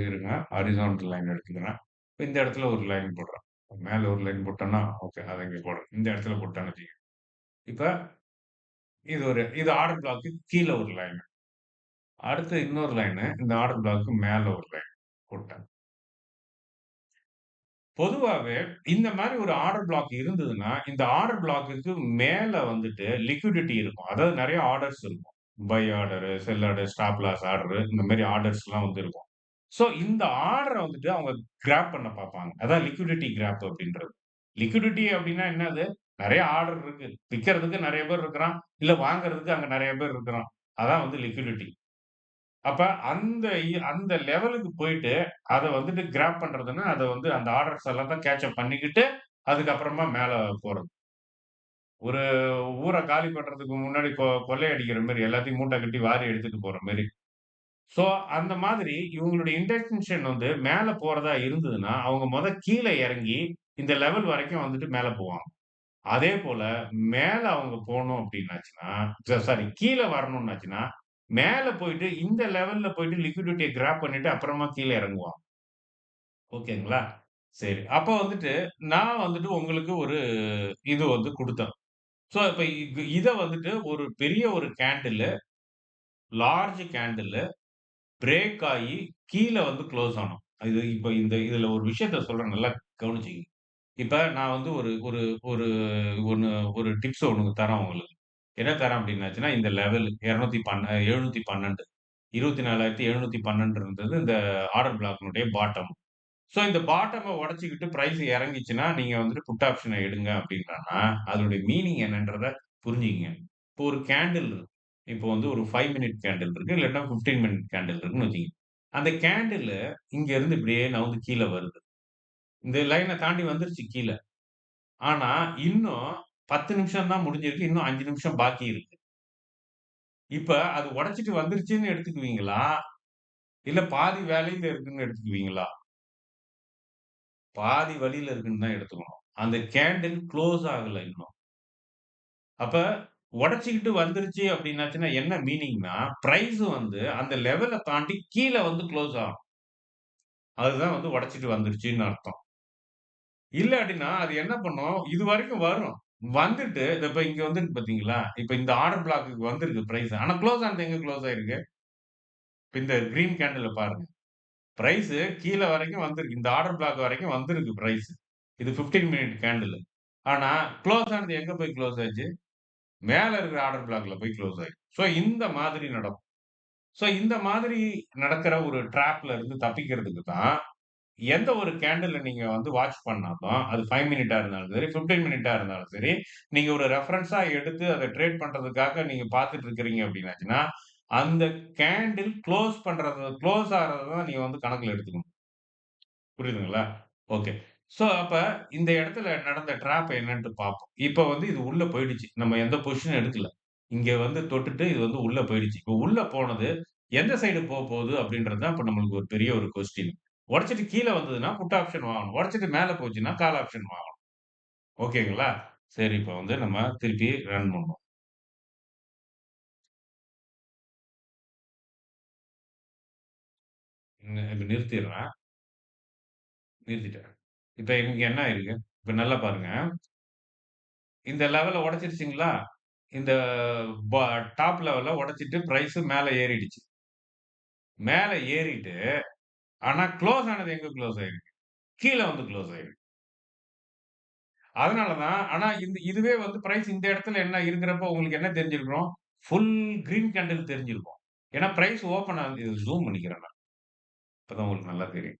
இருங்க. ஹாரிசான்டல் லைன் எடுத்துக்கிறேன். இந்த இடத்துல ஒரு லைன் போடுறேன். மேல ஒரு லைன் போட்டேன்னா, ஓகே. அத இங்க போடுறேன். இந்த இடத்துல போட்டேன்னு வச்சுக்கங்க. இப்ப இது ஆர்டர் பிளாக்கு கீழ ஒரு லைன். அடுத்து இன்னொரு லைனு. இந்த ஆர்டர் பிளாக்கு மேல ஒரு லைன் போட்டேன். பொதுவாவே இந்த மாரி ஒரு ஆர்டர் பிளாக் இருந்ததுன்னா, இந்த ஆர்டர் பிளாக்குக்கு மேல வந்துட்டு லிக்விடிட்டி இருக்கும். அதாவது நெறைய ஆர்டர்ஸ் இருக்கும். Buy order, sell order, stop loss order இந்த மாரி ஆர்டர்ஸ்லாம் வந்து இருக்கும். ஸோ இந்த ஆர்டர வந்துட்டு அவங்க கிராப் பண்ண பார்ப்பாங்க. அதான் லிக்விடிட்டி கிராப் அப்படின்றது. லிக்விடிட்டி அப்படின்னா என்னது? நெறைய ஆர்டர் இருக்கு. விக்கிறதுக்கு நெறைய பேர் இருக்கிறான். இல்ல வாங்குறதுக்கு அங்க நெறைய பேர் இருக்கிறான். அதான் வந்து லிக்விடிட்டி. அப்ப அந்த லெவலுக்கு போயிட்டு, அத வந்துட்டு கிராப் பண்றதுன்னா, அத வந்து அந்த ஆர்டர்ஸ் எல்லாத்தையும் கேட்ச் அப் பண்ணிக்கிட்டு, அதுக்கப்புறமா மேல போறது. ஒரு ஊர காலி பண்றதுக்கு முன்னாடி கொள்ளையடிக்கிற மாரி, எல்லாத்தையும் மூட்டை கட்டி வாரி எடுத்துட்டு போற மாரி. ஸோ, அந்த மாதிரி இவங்களுடைய இன்டென்ஷன் வந்து மேல போறதா இருந்ததுன்னா, அவங்க கீழ இறங்கி, இந்த லெவல் வரைக்கும் வந்துட்டு மேல போவாங்க. அதேபோல மேல அவங்க போணும் அப்டின்னாச்சுன்னா, சாரி கீழ வரணும்னாச்சுன்னா, மேல போயிட்டு இந்த லெவல்ல போயிட்டு லிக்விடிட்டிய கிராப் பண்ணிட்டு அப்புறமா கீழ இறங்குவான். ஓகேங்களா? சரி. அப்ப வந்துட்டு நான் வந்துட்டு உங்களுக்கு ஒரு இது வந்து குடுத்தேன். ஸோ இப்ப இத வந்துட்டு ஒரு பெரிய ஒரு கேண்டிலு, லார்ஜ் கேண்டிலு பிரேக் ஆயி கீழ வந்து குளோஸ் ஆணும். இப்ப இதுல ஒரு விஷயத்த சொல்றேன் நல்லா கவனிச்சுக்கங்க. இப்ப நான் வந்து ஒரு ஒரு ஒரு ஒண்ணு ஒரு டிப்ஸ் ஒண்ணு தரேன் உங்களுக்கு. என்ன தரேன் அப்டின்னாச்சுன்னா, இந்த லெவல் 712 24,712 இருந்தது இந்த ஆர்டர் பிளாக்கினுடைய பாட்டம். ஸோ இந்த பாட்டம உடைச்சுக்கிட்டு பிரைஸ் இறங்கிச்சுன்னா, நீங்க வந்துட்டு புட் ஆப்ஷன எடுங்க அப்டின்றான்னா, அதனுடைய மீனிங் என்னன்றத புரிஞ்சுக்கங்க. இப்போ ஒரு கேண்டில் இருக்கு. இப்போ வந்து ஒரு 5 மினிட் கேண்டில் இருக்கு. இல்லாட்டா 15 மினிட் கேண்டில் இருக்குன்னு வச்சுக்கங்க. அந்த கேண்டில் இங்க இருந்து இப்படியே நவுந்து கீழ வருது. இந்த லைன தாண்டி வந்துருச்சு கீழ. ஆனா, இன்னும் 10 நிமிஷம் தான் முடிஞ்சிருக்கு. இன்னும் 5 நிமிஷம் பாக்கி இருக்கு. இப்ப அது உடைச்சுட்டு வந்துருச்சுன்னு எடுத்துக்குவீங்களா? இல்ல பாதி வேலையில இருக்குன்னு எடுத்துக்குவீங்களா? பாதி வழியில இருக்குன்னு தான் எடுத்துக்கணும். அந்த கேண்டில் குளோஸ் ஆகல இன்னும். அப்ப உடைச்சுக்கிட்டு வந்துருச்சு அப்டின்னாச்சுன்னா என்ன மீனிங்னா, பிரைஸ் வந்து அந்த லெவல தாண்டி கீழ வந்து குளோஸ் ஆகணும். அதுதான் வந்து உடைச்சுட்டு வந்துருச்சுன்னு அர்த்தம். இல்லாட்டினா அது என்ன பண்ணும், இதுவரைக்கும் வரும். வந்துட்டு இப்ப இங்க வந்துருக்கு பாத்தீங்களா? இப்ப இந்த ஆர்டர் பிளாக்குக்கு வந்திருக்கு பிரைஸ். ஆனா குளோஸ் ஆனது எங்க குளோஸ் ஆயிருக்கு? இப்ப இந்த கிரீன் கேண்டில்ல பாருங்க. பிரைஸ் கீழ வரைக்கும் வந்திருக்கு. இந்த ஆர்டர் பிளாக் வரைக்கும் வந்திருக்கு பிரைஸ். இது 15 மினிட் கேண்டில். ஆனா குளோஸ் ஆனது எங்க போய் குளோஸ் ஆச்சு? மேல இருக்கிற ஆர்டர் பிளாக்ல போய் குளோஸ் ஆயிருக்கு. சோ இந்த மாதிரி நடக்கும். சோ இந்த மாதிரி நடக்கிற ஒரு ட்ராப்ல இருந்து தப்பிக்கிறதுக்கு தான், எந்த ஒரு கேண்டில நீங்க வந்து வாட்ச் பண்ணாலும், அது 5 மினிட்டா இருந்தாலும் சரி, 15 மினிட்டா இருந்தாலும் சரி, நீங்க ஒரு ரெஃபரன்ஸா எடுத்து அத ட்ரேட் பண்றதுக்காக நீங்க பார்த்துட்டு இருக்கிறீங்க அப்படின்னாச்சுன்னா, அந்த கேண்டில் குளோஸ் ஆகுறத தான் நீங்க வந்து கணக்குல எடுத்துக்கணும். புரியுதுங்களா? ஓகே. சோ, அப்ப இந்த இடத்துல நடந்த ட்ராப் என்னன்ட்டு பார்ப்போம். இப்ப வந்து இது உள்ள போயிடுச்சு. நம்ம எந்த பொசிஷனும் எடுக்கல. இங்க வந்து தொட்டுட்டு இது வந்து உள்ள போயிடுச்சு. இப்ப உள்ள போனது எந்த சைடு போப்போது அப்படின்றது தான் இப்ப நம்மளுக்கு ஒரு பெரிய ஒரு கொஸ்டின். உடைச்சுட்டு கீழ வந்ததுன்னா புட் ஆப்ஷன் வாங்கணும். உடைச்சுட்டு மேல போச்சுன்னா கால் ஆப்ஷன் வாங்கணும். ஓகேங்களா? சரி இப்ப வந்து நம்ம திருப்பி ரன் பண்ணுவோம். இப்ப நிறுத்திர்றேன். நிறுத்திட்டேன். இப்ப இங்க என்ன ஆயிருக்கு? இப்ப நல்லா பாருங்க. இந்த லெவல உடைச்சிருச்சுங்களா? இந்த ப டாப் லெவல உடைச்சிட்டு பிரைஸ் மேல ஏறிடுச்சு. மேல ஏறிட்டு, ஆனா குளோஸ் ஆனது எங்க குளோஸ் ஆயிருக்கு? கீழ வந்து குளோஸ் ஆயிருக்கு. அதனால தான் ஆனா இதுவே வந்து பிரைஸ் இந்த இடத்துல என்ன இருக்கிறப்போ உங்களுக்கு என்ன தெரிஞ்சிருக்கும்? ஃபுல் கிரீன் கேண்டில் தெரிஞ்சிருக்கும். ஏன்னா பிரைஸ் ஓப்பன் ஆகுது. இது ஜூம் பண்ணிக்கிறேன் நான். அப்பதான் உங்களுக்கு நல்லா தெரியும்.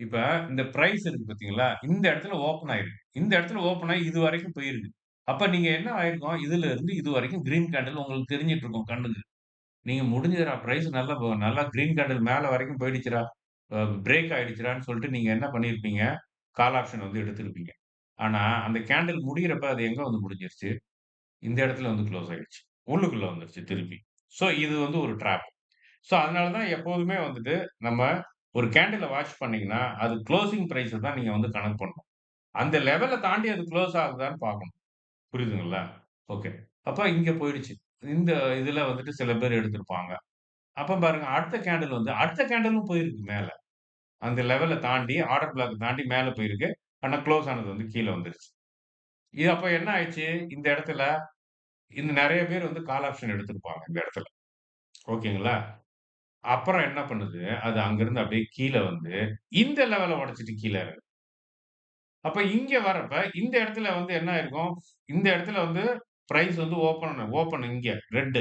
இப்ப இந்த பிரைஸ் இருக்கு பார்த்தீங்களா? இந்த இடத்துல ஓப்பன் ஆயிருக்கு. இந்த இடத்துல ஓப்பன் ஆயி இதுவரைக்கும் போயிருக்கு. அப்ப நீங்க என்ன ஆயிருக்கும்? இதுல இருந்து இதுவரைக்கும் கிரீன் கேண்டில் உங்களுக்கு தெரிஞ்சிட்டு இருக்கும் கண்ணுக்கு. நீங்க முடிஞ்சதுடா பிரைஸ் நல்லா கிரீன் கேண்டில் மேல வரைக்கும் போயிடுச்சுடா. பிரேக் ஆயிடுச்சுடான்னு சொல்லிட்டு நீங்க என்ன பண்ணியிருப்பீங்க? கால் ஆப்ஷன் வந்து எடுத்திருப்பீங்க. ஆனா, அந்த கேண்டில் முடியிறப்ப அது எங்க வந்து முடிஞ்சிருச்சு? இந்த இடத்துல வந்து குளோஸ் ஆயிடுச்சு. உள்ளுக்குள்ள வந்துருச்சு திருப்பி. சோ இது வந்து ஒரு ட்ராப். சோ அதனால தான் எப்போதுமே வந்துட்டு நம்ம ஒரு கேண்டில வாட்ச் பண்ணீங்கன்னா, அது குளோசிங் பிரைஸ தான் நீங்க வந்து கணக்கு பண்ணணும். அந்த லெவல தாண்டி அது குளோஸ் ஆகுதான்னு பார்க்கணும். புரியுதுங்களா? ஓகே. அப்ப இங்க போயிடுச்சு. இந்த இதுல வந்துட்டு சில பேர் எடுத்திருப்பாங்க. அப்ப பாருங்க அடுத்த கேண்டிலும் போயிருக்கு மேல. அந்த லெவல தாண்டி ஆர்டர் பிளாக் தாண்டி மேல போயிருக்கு. ஆனா குளோஸ் ஆனது வந்து கீழ வந்துருச்சு. இது அப்ப என்ன ஆயிடுச்சு? இந்த இடத்துல நெறைய பேர் வந்து கால் ஆப்ஷன் எடுத்திருப்பாங்க இந்த இடத்துல. ஓகேங்களா? அப்புறம் என்ன பண்ணுது? அது அங்கிருந்து அப்படியே கீழ வந்து இந்த லெவல உடைச்சுட்டு கீழ இறங்குது. அப்ப இங்க வரப்ப இந்த இடத்துல வந்து என்ன ஆயிருக்கும்? இந்த இடத்துல வந்து பிரைஸ் வந்து ஓப்பன் இங்க ரெட்.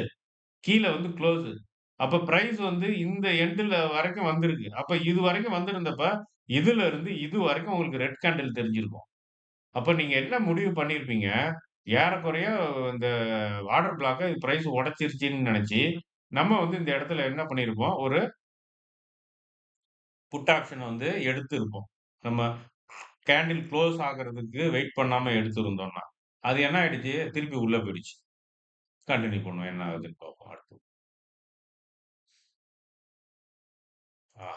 கீழ வந்து குளோஸ். அப்ப பிரைஸ் வந்து இந்த எண்டுல வரைக்கும் வந்திருக்கு. அப்ப இது வரைக்கும் வந்திருந்தப்ப, இதுல இருந்து இது வரைக்கும் உங்களுக்கு ரெட் கேண்டில் தெரிஞ்சிருக்கும். அப்ப நீங்க என்ன முடிவு பண்ணியிருப்பீங்க? ஏறக்குறைய இந்த ஆர்டர் பிளாக்க பிரைஸ் உடைச்சிருச்சுன்னு நெனச்சு, நம்ம வந்து இந்த இடத்துல என்ன பண்ணியிருப்போம்? ஒரு புட் ஆப்ஷன் வந்து எடுத்திருப்போம். நம்ம கேண்டில் குளோஸ் ஆகுறதுக்கு வெயிட் பண்ணாம எடுத்திருந்தோம்னா. அது என்ன ஆயிடுச்சு? திருப்பி உள்ள போயிடுச்சு. கன்டின்யூ பண்ணுவோம். என்ன ஆகுதுன்னு பார்ப்போம் அடுத்து. ஆ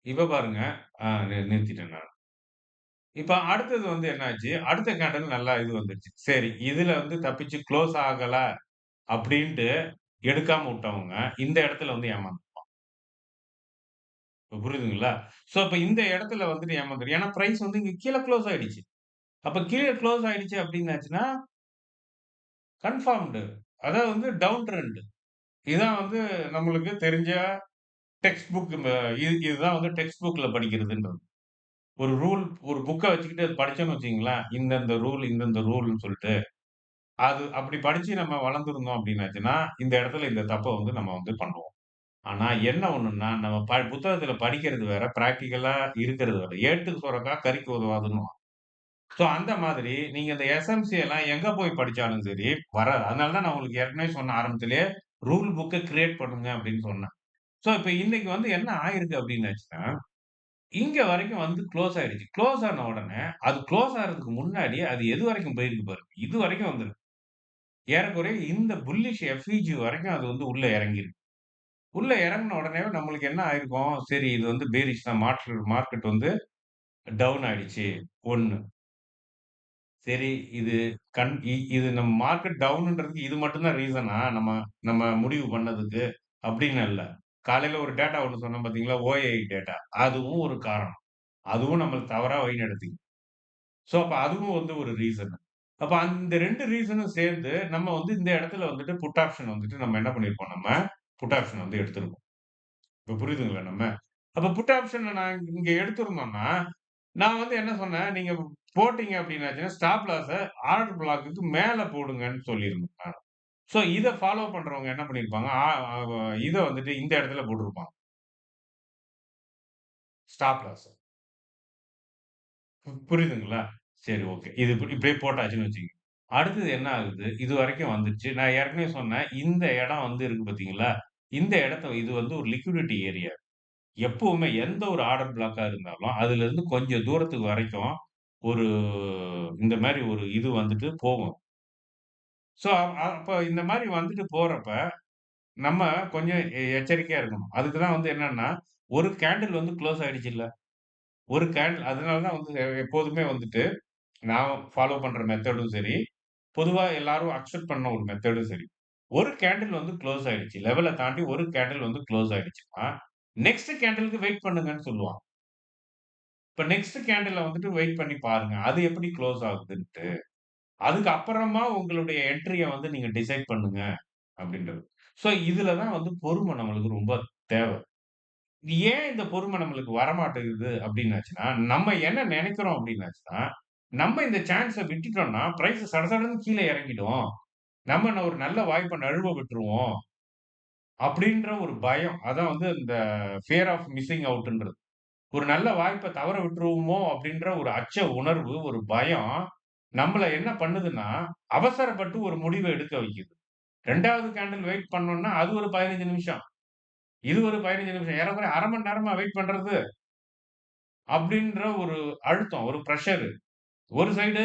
இப்ப பாருங்க. நிறுத்திட்டேன் நான். இப்ப அடுத்தது வந்து என்ன ஆச்சு? அடுத்த கேண்டில் நல்லா இது வந்துருச்சு. சரி, இதுல வந்து தப்பிச்சு குளோஸ் ஆகல அப்டின்ட்டு எடுக்காம விட்டவங்க, இந்த இடத்துல வந்து இப்ப புரியுதுங்களா? சோ, அப்ப இந்த இடத்துல வந்துட்டு ஏன்னா பிரைஸ் வந்து இங்க கீழ குளோஸ் ஆயிடுச்சு. அப்ப கீழ குளோஸ் ஆயிடுச்சு அப்டின்னாச்சுன்னா, கன்ஃபார்ம்டு. அதாவது வந்து டவுன் ட்ரெண்ட். இதான் வந்து நம்மளுக்கு தெரிஞ்ச டெக்ஸ்ட் புக் இதுதான் வந்து டெக்ஸ்ட் புக்ல படிக்கிறதுன்றது. ஒரு ரூல் ஒரு புக்க வச்சுக்கிட்டு அது படிச்சோம்னு வச்சுக்கங்களேன், இந்தந்த ரூல்ன்னு சொல்ட்டு, அது அப்படி படிச்சு நம்ம வளர்ந்திருந்தோம் அப்படின்னாச்சுன்னா, இந்த இடத்துல இந்த தப்ப வந்து நம்ம வந்து பண்ணுவோம். ஆனா என்ன ஒண்ணுன்னா, நம்ம புத்தகத்துல படிக்கிறது வேற, பிராக்டிகலா இருக்கிறது வேற. "ஏட்டுக்கு சுரைக்கா கறிக்கு உதவாதுன்னுவான்." ஸோ அந்த மாதிரி நீங்க இந்த எஸ்எம்சி எல்லாம் எங்க போய் படிச்சாலும் சரி, வராது. அதனால தான் நான் உங்களுக்கு ஏற்கனவே சொன்னேன் ஆரம்பத்திலேயே, ரூல் புக்க கிரியேட் பண்ணுங்க அப்படின்னு சொன்னேன். ஸோ இப்ப இன்னைக்கு வந்து என்ன ஆயிருக்கு அப்படின்னாச்சுன்னா, இங்க வரைக்கும் வந்து குளோஸ் ஆயிடுச்சு. குளோஸ் ஆன உடனே, அது குளோஸ் ஆகுறதுக்கு முன்னாடி அது எது வரைக்கும் போயிருக்கு பாருங்க. இது வரைக்கும் வந்திருக்கு. ஏறக்குறைய இந்த புல்லிஷ் எஃப்இஜி வரைக்கும் அது வந்து உள்ள இறங்கியிருக்கு. உள்ள இறங்குன உடனே நம்மளுக்கு என்ன ஆயிருக்கும், சரி இது வந்து பேரிஷ் தான் மார்க்கெட் வந்து டவுன் ஆயிடுச்சு. 1 சரி இது இது நம்ம மார்க்கெட் டவுன்ன்றதுக்கு இது மட்டும் தான் ரீசனா? நம்ம நம்ம முடிவு பண்ணதுக்கு அப்படின்னு இல்ல. காலையில ஒரு டேட்டா ஒண்ணு சொன்னேன் பார்த்தீங்களா? ஓஏஐ டேட்டா. அதுவும் ஒரு காரணம். அதுவும் நம்மள தவறா வழிநடத்திக்கும். சோ, அப்ப அதுவும் வந்து ஒரு ரீசன். அப்ப அந்த 2 ரீசனும் சேர்ந்து நம்ம வந்து இந்த இடத்துல வந்துட்டு புட் ஆப்ஷன் வந்துட்டு நம்ம என்ன பண்ணியிருக்கோம் புட் ஆப்ஷன் வந்து எடுத்திருக்கோம். இப்ப புரியுதுங்களா நம்ம? அப்ப புட் ஆப்ஷன நான் இங்க எடுத்திருந்தோம்னா, நான் வந்து என்ன சொன்னேன், நீங்க போட்டீங்க அப்டின்னாச்சுன்னா, ஸ்டாப் லாஸ ஆர்டர் பிளாக்குக்கு மேல போடுங்கன்னு சொல்லியிருந்தேன் நானு. சோ, இத ஃபாலோ பண்றவங்க என்ன பண்ணியிருப்பாங்க, ஆ அவ இத வந்துட்டு இந்த இடத்துல போட்டிருப்பாங்க. ஸ்டாப் லாஸ. புரியுதுங்களா? சரி ஓகே. இது இப்படியே போட்டாச்சுன்னு வச்சுக்கங்க. அடுத்தது என்ன ஆகுது? இதுவரைக்கும் வந்துருச்சு. நான் ஏற்கனவே சொன்னேன், இந்த இடம் வந்து இருக்கு பார்த்தீங்களா? இந்த இடத்த இது வந்து ஒரு லிக்விடிட்டி ஏரியா. எப்பவுமே எந்த ஒரு ஆர்டர் பிளாக்கா இருந்தாலும், அதிலிருந்து கொஞ்சம் தூரத்துக்கு வரைக்கும் ஒரு இந்த மாரி ஒரு இது வந்துட்டு போகும். ஸோ, அப்ப இந்த மாரி வந்துட்டு போறப்ப, நம்ம கொஞ்சம் எச்சரிக்கையா இருக்கணும். அதுக்கு தான் வந்து என்னன்னா, ஒரு கேண்டில் வந்து குளோஸ் ஆயிடுச்சுல்ல. ஒரு கேண்டில் அதனால தான் வந்து எப்போதுமே வந்துட்டு நான் ஃபாலோ பண்ற மெத்தடும் சரி, பொதுவா எல்லாரும் அக்செப்ட் பண்ண ஒரு மெத்தடும் சரி. ஒரு கேண்டில் வந்து குளோஸ் ஆயிடுச்சு. லெவல தாண்டி ஒரு கேண்டில் வந்து குளோஸ் ஆயிடுச்சுன்னா, நெக்ஸ்ட் கேண்டில்க்கு வெயிட் பண்ணுங்கன்னு சொல்லுவான். இப்ப நெக்ஸ்ட் கேண்டில்ல வந்துட்டு வெயிட் பண்ணி பாருங்க. அது எப்படி குளோஸ் ஆகுதுன்ட்டு. அதுக்கு அப்புறமா உங்களுடைய என்ட்ரிய வந்து நீங்க டிசைட் பண்ணுங்க அப்படின்றது. ஸோ இதுல தான் வந்து பொறுமை நம்மளுக்கு ரொம்ப தேவ. ஏன் இந்த பொறுமை நம்மளுக்கு வரமாட்டேங்குது அப்டின்னாச்சுன்னா, நம்ம என்ன நெனைக்கிறோம் அப்டின்னாச்சுன்னா, நம்ம இந்த சான்ஸ விட்டுட்டோம்னா, பிரைஸ் சடசடன்னு கீழ இறங்கிடும். நம்ம ஒரு நல்ல வாய்ப்ப நழுவ விட்டுருவோம். அப்டின்ற ஒரு பயம். அதான் வந்து இந்த ஃபியர் ஆஃப் மிஸ்ஸிங் அவுட்ன்றது. ஒரு நல்ல வாய்ப்ப தவற விட்டுருவோமோ அப்டின்ற ஒரு அச்ச உணர்வு, ஒரு பயம் நம்மள என்ன பண்ணுதுன்னா, அவசரப்பட்டு ஒரு முடிவ எடுக்க வைக்குது. 2வது கேண்டில் வெயிட் பண்ணோம்னா, அது ஒரு 15 நிமிஷம். இது ஒரு 15 நிமிஷம். ஏறக்குறைய 1/2 மணி நேரமா வெயிட் பண்றது. அப்டின்ற ஒரு அழுத்தம், ஒரு பிரஷரு. ஒரு சைடு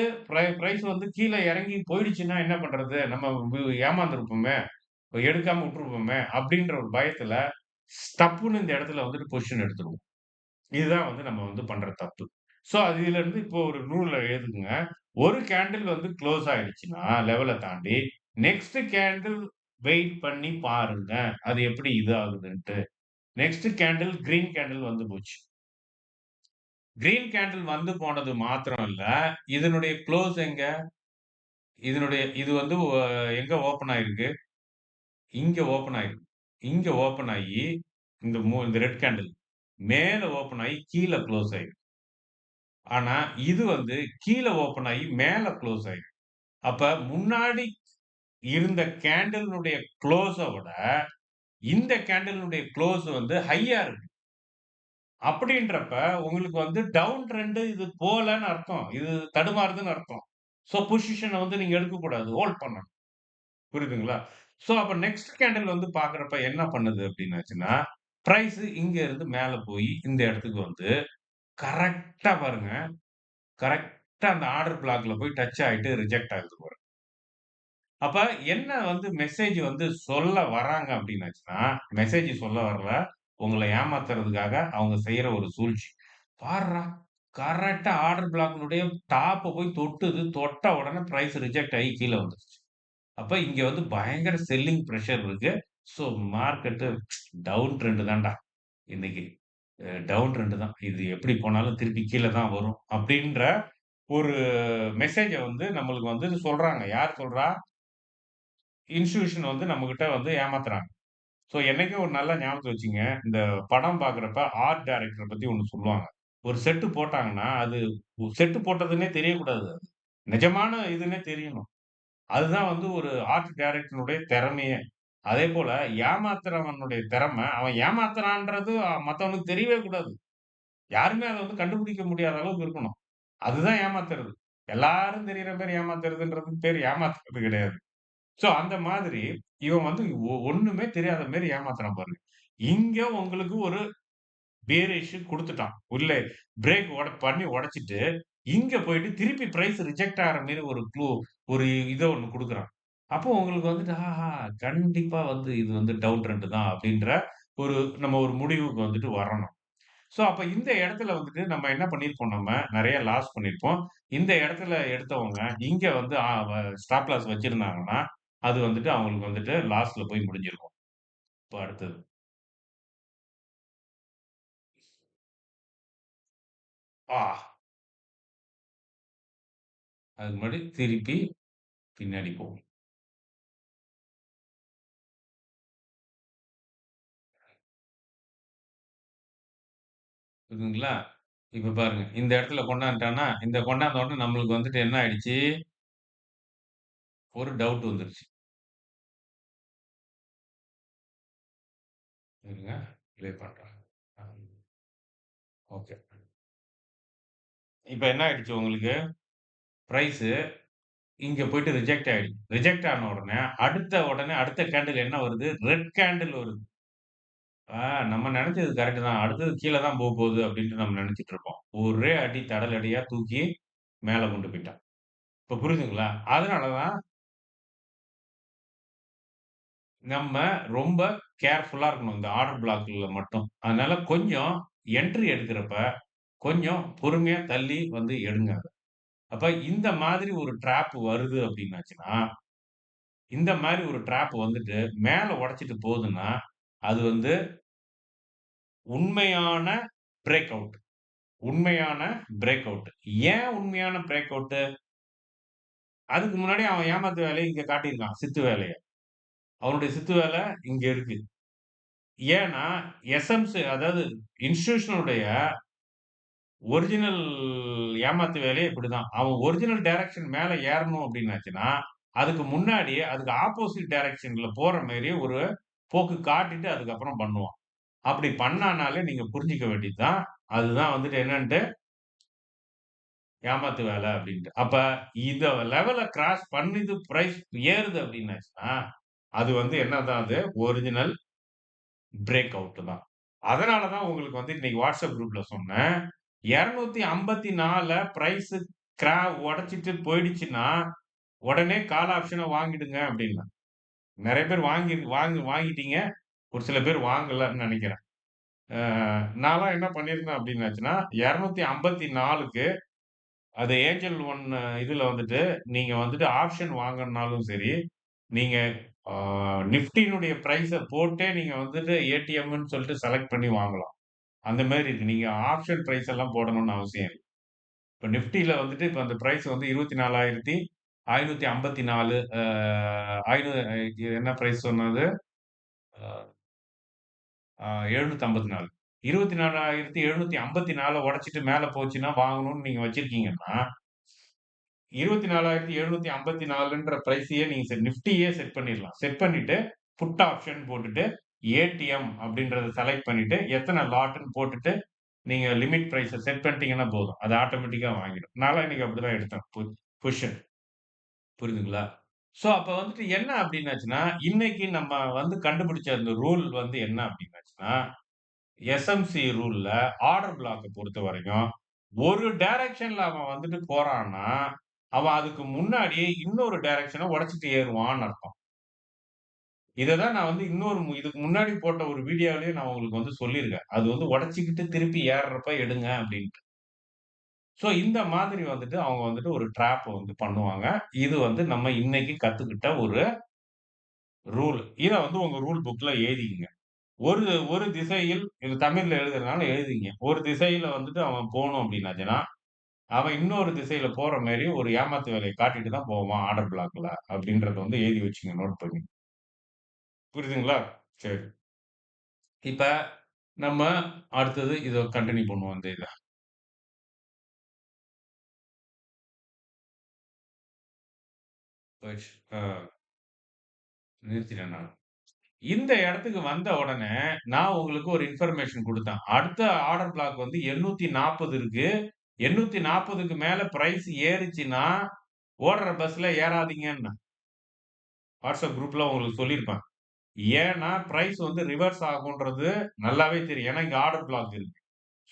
பிரைஸ் வந்து கீழ இறங்கி போயிடுச்சுன்னா என்ன பண்றது? நம்ம ஏமாந்துருப்போமே! எடுக்காம விட்டுருப்போமே! அப்டின்ற ஒரு பயத்துல, டப்புன்னு இந்த இடத்துல வந்துட்டு பொசிஷன் எடுத்துருவோம். இதுதான் வந்து நம்ம வந்து பண்ற தப்பு. ஸோ அதிலிருந்து இப்போ ஒரு ரூல்ல எழுதுங்க. ஒரு கேண்டில் வந்து குளோஸ் ஆயிடுச்சுன்னா, லெவல தாண்டி, நெக்ஸ்ட் கேண்டில் வெயிட் பண்ணி பாருங்க. அது எப்படி இது ஆகுதுன்ட்டு. நெக்ஸ்ட் கேண்டில் கிரீன் கேண்டில் வந்து போச்சு. கிரீன் கேண்டில் வந்து போனது மாத்திரம் இல்ல, இதனுடைய குளோஸ் எங்க? இது வந்து எங்க ஓப்பன் ஆயிருக்கு? இங்க ஓப்பன் ஆயிருக்கு. இங்க ஓப்பன் ஆயி, இந்த ரெட் கேண்டில் மேல ஓப்பன் ஆயி கீழ குளோஸ் ஆயிருக்கு. ஆனா, இது வந்து கீழ ஓப்பன் ஆயி மேல குளோஸ் ஆயிருக்கு. அப்ப முன்னாடி இருந்த கேண்டில்னுடைய குளோஸ விட, இந்த கேண்டில்னுடைய குளோஸ் வந்து ஹையா இருக்கு. அப்படின்றப்ப, உங்களுக்கு வந்து டவுன் ட்ரெண்ட் இது போலன்னு அர்த்தம். இது தடுமாறுதுன்னு அர்த்தம். சோ, பொசிஷன வந்து நீங்க எடுக்கக்கூடாது. ஹோல்ட் பண்ணணும். புரியுதுங்களா? சோ, அப்ப நெக்ஸ்ட் கேண்டில் வந்து பார்க்கிறப்ப என்ன பண்ணுது அப்படின்னாச்சுன்னா, பிரைஸ் இங்க இருந்து மேல போய் இந்த இடத்துக்கு வந்து கரெக்ட்டா பாருங்க. கரெக்ட்டா அந்த ஆர்டர் பிளாக்ல போய் டச் ஆயிட்டு ரிஜெக்ட் ஆகுது பாருங்க. அப்ப என்ன வந்து மெசேஜ் வந்து சொல்ல வராங்க அப்படின்னாச்சுன்னா, மெசேஜ் சொல்ல வரல. உங்கள ஏமாத்துறதுக்காக அவங்க செய்யற ஒரு சூழ்ச்சி. பார்றா! கரெக்ட்டா ஆர்டர் பிளாக்னுடைய டாப்ப போய் தொட்டுது. தொட்ட உடனே பிரைஸ் ரிஜெக்ட் ஆயி கீழ வந்துருச்சு. அப்ப இங்க வந்து பயங்கர செல்லிங் பிரஷர் இருக்கு. ஸோ மார்க்கெட்டு டவுன் ட்ரெண்ட் தான்டா இன்னைக்கு. டவுன் ட்ரெண்ட் தான். இது எப்படி போனாலும் திருப்பி கீழ தான் வரும். அப்படின்ற ஒரு மெசேஜ வந்து நம்மளுக்கு வந்து சொல்றாங்க. யார் சொல்றா? இன்ஸ்டிடியூஷன் வந்து நம்மகிட்ட வந்து ஏமாத்துறாங்க. ஸோ என்னைக்கும் ஒரு நல்லா ஞாபகத்துல வச்சுக்கங்க. இந்த படம் பார்க்குறப்ப ஆர்ட் டைரக்டர பத்தி ஒண்ணு சொல்லுவாங்க. ஒரு செட்டு போட்டாங்கன்னா, அது செட்டு போட்டதுன்னே தெரியக்கூடாது. நிஜமான இதுன்னே தெரியணும். அதுதான் வந்து ஒரு ஆர்ட் டைரக்டருடைய திறமையே. அதேபோல ஏமாத்துறவனுடைய திறமை, அவன் ஏமாத்துறான்றது மத்தவனுக்கு தெரியவே கூடாது. யாருமே அத வந்து கண்டுபிடிக்க முடியாத அளவுக்கு இருக்கணும். அதுதான் ஏமாத்துறது. எல்லாரும் தெரியிற மாரி ஏமாத்துறதுன்றது பேரு ஏமாத்துறது கிடையாது. சோ அந்த மாதிரி இவன் வந்து ஒண்ணுமே தெரியாத மாரி ஏமாத்துறான் பாருங்க. இங்க உங்களுக்கு ஒரு பேரிஷ் குடுத்துட்டான். உள்ள பிரேக் பண்ணி உடைச்சுட்டு, இங்க போயிட்டு திருப்பி பிரைஸ் ரிஜெக்ட் ஆகுற மாரி ஒரு ஒரு இத ஒண்ணு குடுக்குறான். அப்போ உங்களுக்கு வந்துட்டு, ஆஹா! கண்டிப்பா வந்து இது வந்து டவுன் ட்ரெண்ட் தான் அப்டின்ற நம்ம ஒரு முடிவுக்கு வந்துட்டு வரணும். சோ அப்ப இந்த இடத்துல வந்துட்டு நம்ம என்ன பண்ணியிருப்போம் நெறைய லாஸ் பண்ணியிருப்போம். இந்த இடத்துல எடுத்தவங்க இங்க வந்து ஸ்டாப் லாஸ் வச்சிருந்தாங்கன்னா, அது வந்துட்டு அவங்களுக்கு வந்துட்டு லாஸ்ல போய் முடிஞ்சிருக்கும். இப்ப அடுத்தது. ஆ அதுக்கு முன்னாடி திருப்பி பின்னாடி போகும். புரியுதுங்களா? இப்ப பாருங்க. இந்த இடத்துல கொண்டாந்துட்டான்னா, இந்த கொண்டாந்த உடனே நம்மளுக்கு வந்துட்டு என்ன ஆயிடுச்சு? ஒரு டவுட் வந்துருச்சு. இருங்க. ப்ளே பண்றேன். அ ஓகே. இப்ப என்ன ஆயிடுச்சு உங்களுக்கு? பிரைஸு இங்க போயிட்டு ரிஜெக்ட் ஆயிடுச்சு. ரிஜெக்ட் ஆன உடனே, அடுத்த கேண்டில் என்ன வருது? ரெட் கேண்டில் வருது. ஆ நம்ம நெனச்சது கரெக்ட் தான். அடுத்தது கீழ தான் போப்போது அப்டின்ட்டு நம்ம நெனச்சுட்டு இருப்போம். ஒரே அடி தடல் அடியா தூக்கி மேல கொண்டு போய்ட்டான். இப்ப புரியுதுங்களா? அதனால தான் நம்ம ரொம்ப கேர்ஃபுல்லா இருக்கணும். இந்த ஆர்டர் பிளாக்ல மட்டும். அதனால கொஞ்சம் என்ட்ரி எடுக்கிறப்ப, கொஞ்சம் பொறுமையா தள்ளி வந்து எடுங்க அத. அப்ப இந்த மாதிரி ஒரு ட்ராப் வருது அப்டின்னாச்சுன்னா, இந்த மாரி ஒரு ட்ராப் வந்துட்டு மேல உடைச்சுட்டு போதுன்னா, அது வந்து உண்மையான பிரேக் அவுட். உண்மையான பிரேக் அவுட். ஏன் உண்மையான பிரேக் அவுட்? அதுக்கு முன்னாடி அவன் ஏமாத்து வேலைய இங்க காட்டியிருக்கான். சித்து வேலைய. அவனுடைய சித்து வேல இங்க இருக்கு. ஏன்னா, அதாவது இன்ஸ்டிடியூஷனுடைய ஒரிஜினல் ஏமாத்து வேலையே இப்படிதான். அவன் ஒரிஜினல் டைரக்ஷன் மேல ஏறணும் அப்டின்னாச்சுன்னா, அதுக்கு முன்னாடி அதுக்கு ஆப்போசிட் டைரக்ஷன்ல போற மாரி ஒரு போக்கு காட்டிட்டு அதுக்கப்புறம் பண்ணுவான். அப்படி பண்ணானாலே நீங்க புரிஞ்சுக்க வேண்டியது தான். அதுதான் வந்துட்டு என்னன்ட்டு ஏமாத்து வேல அப்டின்ட்டு. அப்ப இத லெவல கிராஸ் பண்ணுது பிரைஸ் ஏறுது அப்டின்னாச்சுன்னா, அது வந்து என்னதான் அது ஒரிஜினல் பிரேக் அவுட் தான். அதனால தான் உங்களுக்கு வந்து இன்னைக்கு WhatsApp குரூப்ல சொன்னேன். 254 பிரைஸ் உடைச்சிட்டு போயிடுச்சுன்னா, உடனே கால் ஆப்ஷன வாங்கிடுங்க அப்டின்னேன். நெறைய பேர் வாங்கிட்டீங்க. ஒரு சில பேர் வாங்கலன்னு நெனைக்கிறேன். அ நான்லாம் என்ன பண்ணியிருந்தேன் அப்டின்னாச்சுன்னா, 254க்கு அது ஏஞ்சல் ஒன் இதுல வந்துட்டு, நீங்க வந்துட்டு ஆப்ஷன் வாங்கணும்னாலும் சரி, நீங்க ஆ நிஃப்டியினுடைய பிரைஸ போட்டே நீங்க வந்துட்டு ஏடிஎம்ன்னு சொல்லிட்டு செலக்ட் பண்ணி வாங்கலாம். அந்த மாரி இருக்கு. நீங்க ஆப்ஷன் பிரைஸ் எல்லாம் போடணும்னு அவசியம் இல்ல. இப்ப நிஃப்டில வந்துட்டு இப்ப அந்த பிரைஸ் வந்து 24,554 ஐநூ என்ன பிரைஸ் சொன்னது? அ ஆ 754. 24,754 உடைச்சிட்டு மேல போச்சுன்னா வாங்கணும்னு நீங்க வச்சிருக்கீங்கன்னா 24,754ன்ற பிரைஸயே நீங்க நிஃப்டியே செட் பண்ணிடலாம். செட் பண்ணிட்டு, புட் ஆப்ஷன் போட்டுட்டு, ஏடிஎம் அப்படின்றத செலக்ட் பண்ணிட்டு, எத்தன லாட்ன்னு போட்டுட்டு, நீங்க லிமிட் பிரைஸ செட் பண்ணிட்டீங்கன்னா போதும். அது ஆட்டோமேட்டிக்கா வாங்கிடும். நான்லாம் இன்னைக்கு அப்படிதான் எடுத்தேன். பொசிஷன் புரியுதுங்களா? சோ, அப்ப வந்துட்டு என்ன அப்படின்னாச்சுன்னா, இன்னைக்கு நம்ம வந்து கண்டுபிடிச்ச அந்த ரூல் வந்து என்ன அப்படின்னாச்சுன்னா, எஸ்எம்சி ரூல்ல ஆர்டர் பிளாக்க பொறுத்தவரைக்கும், ஒரு டைரக்ஷன்ல அவன் வந்துட்டு போறான்னா, அவன் அதுக்கு முன்னாடி இன்னொரு டைரக்ஷன உடைச்சுட்டு ஏறுவான்னு அர்த்தம். இத தான் நான் வந்து இதுக்கு முன்னாடி போட்ட ஒரு வீடியோலயே நான் உங்களுக்கு வந்து சொல்லியிருக்கேன். அது வந்து உடைச்சுக்கிட்டு திருப்பி ஏர்றப்ப எடுங்க அப்டின்ட்டு. சோ இந்த மாதிரி வந்துட்டு அவங்க வந்துட்டு ஒரு ட்ராப் வந்து பண்ணுவாங்க. இது வந்து நம்ம இன்னைக்கு கத்துக்கிட்ட ஒரு ரூல். இத வந்து உங்க ரூல் புக்ல எழுதிக்கங்க. ஒரு ஒரு திசையில் இது தமிழ்ல எழுதுறதுனால எழுதிங்க. ஒரு திசையில வந்துட்டு அவன் போணும் அப்டின்னாச்சுன்னா, அவன் இன்னொரு திசையில போற மாரி ஒரு ஏமாத்து வேலைய காட்டிட்டு தான் போவான் ஆர்டர் பிளாக்ல. அப்டின்றத வந்து எழுதி வச்சுங்க நோட் பண்ணி. புரியுதுங்களா? சரி. இப்ப நம்ம அடுத்தது இத கன்டின்யூ பண்ணுவோம் இந்த இத. போயிடுச்சு. நிறுத்திட்டேன் நான். இந்த இடத்துக்கு வந்த உடனே, நான் உங்களுக்கு ஒரு இன்ஃபர்மேஷன் குடுத்தேன். அடுத்த ஆர்டர் பிளாக் வந்து 840 இருக்கு. 840க்கு மேல பிரைஸ் ஏறுச்சுன்னா, ஓடுற பஸ்ல ஏறாதீங்கன்னேன். வாட்ஸ்அப் குரூப்ல உங்களுக்கு சொல்லியிருப்பேன். ஏன்னா, பிரைஸ் வந்து ரிவர்ஸ் ஆகுன்றது நல்லாவே தெரியும். ஏன்னா, இங்க ஆர்டர் பிளாக் இருக்கு.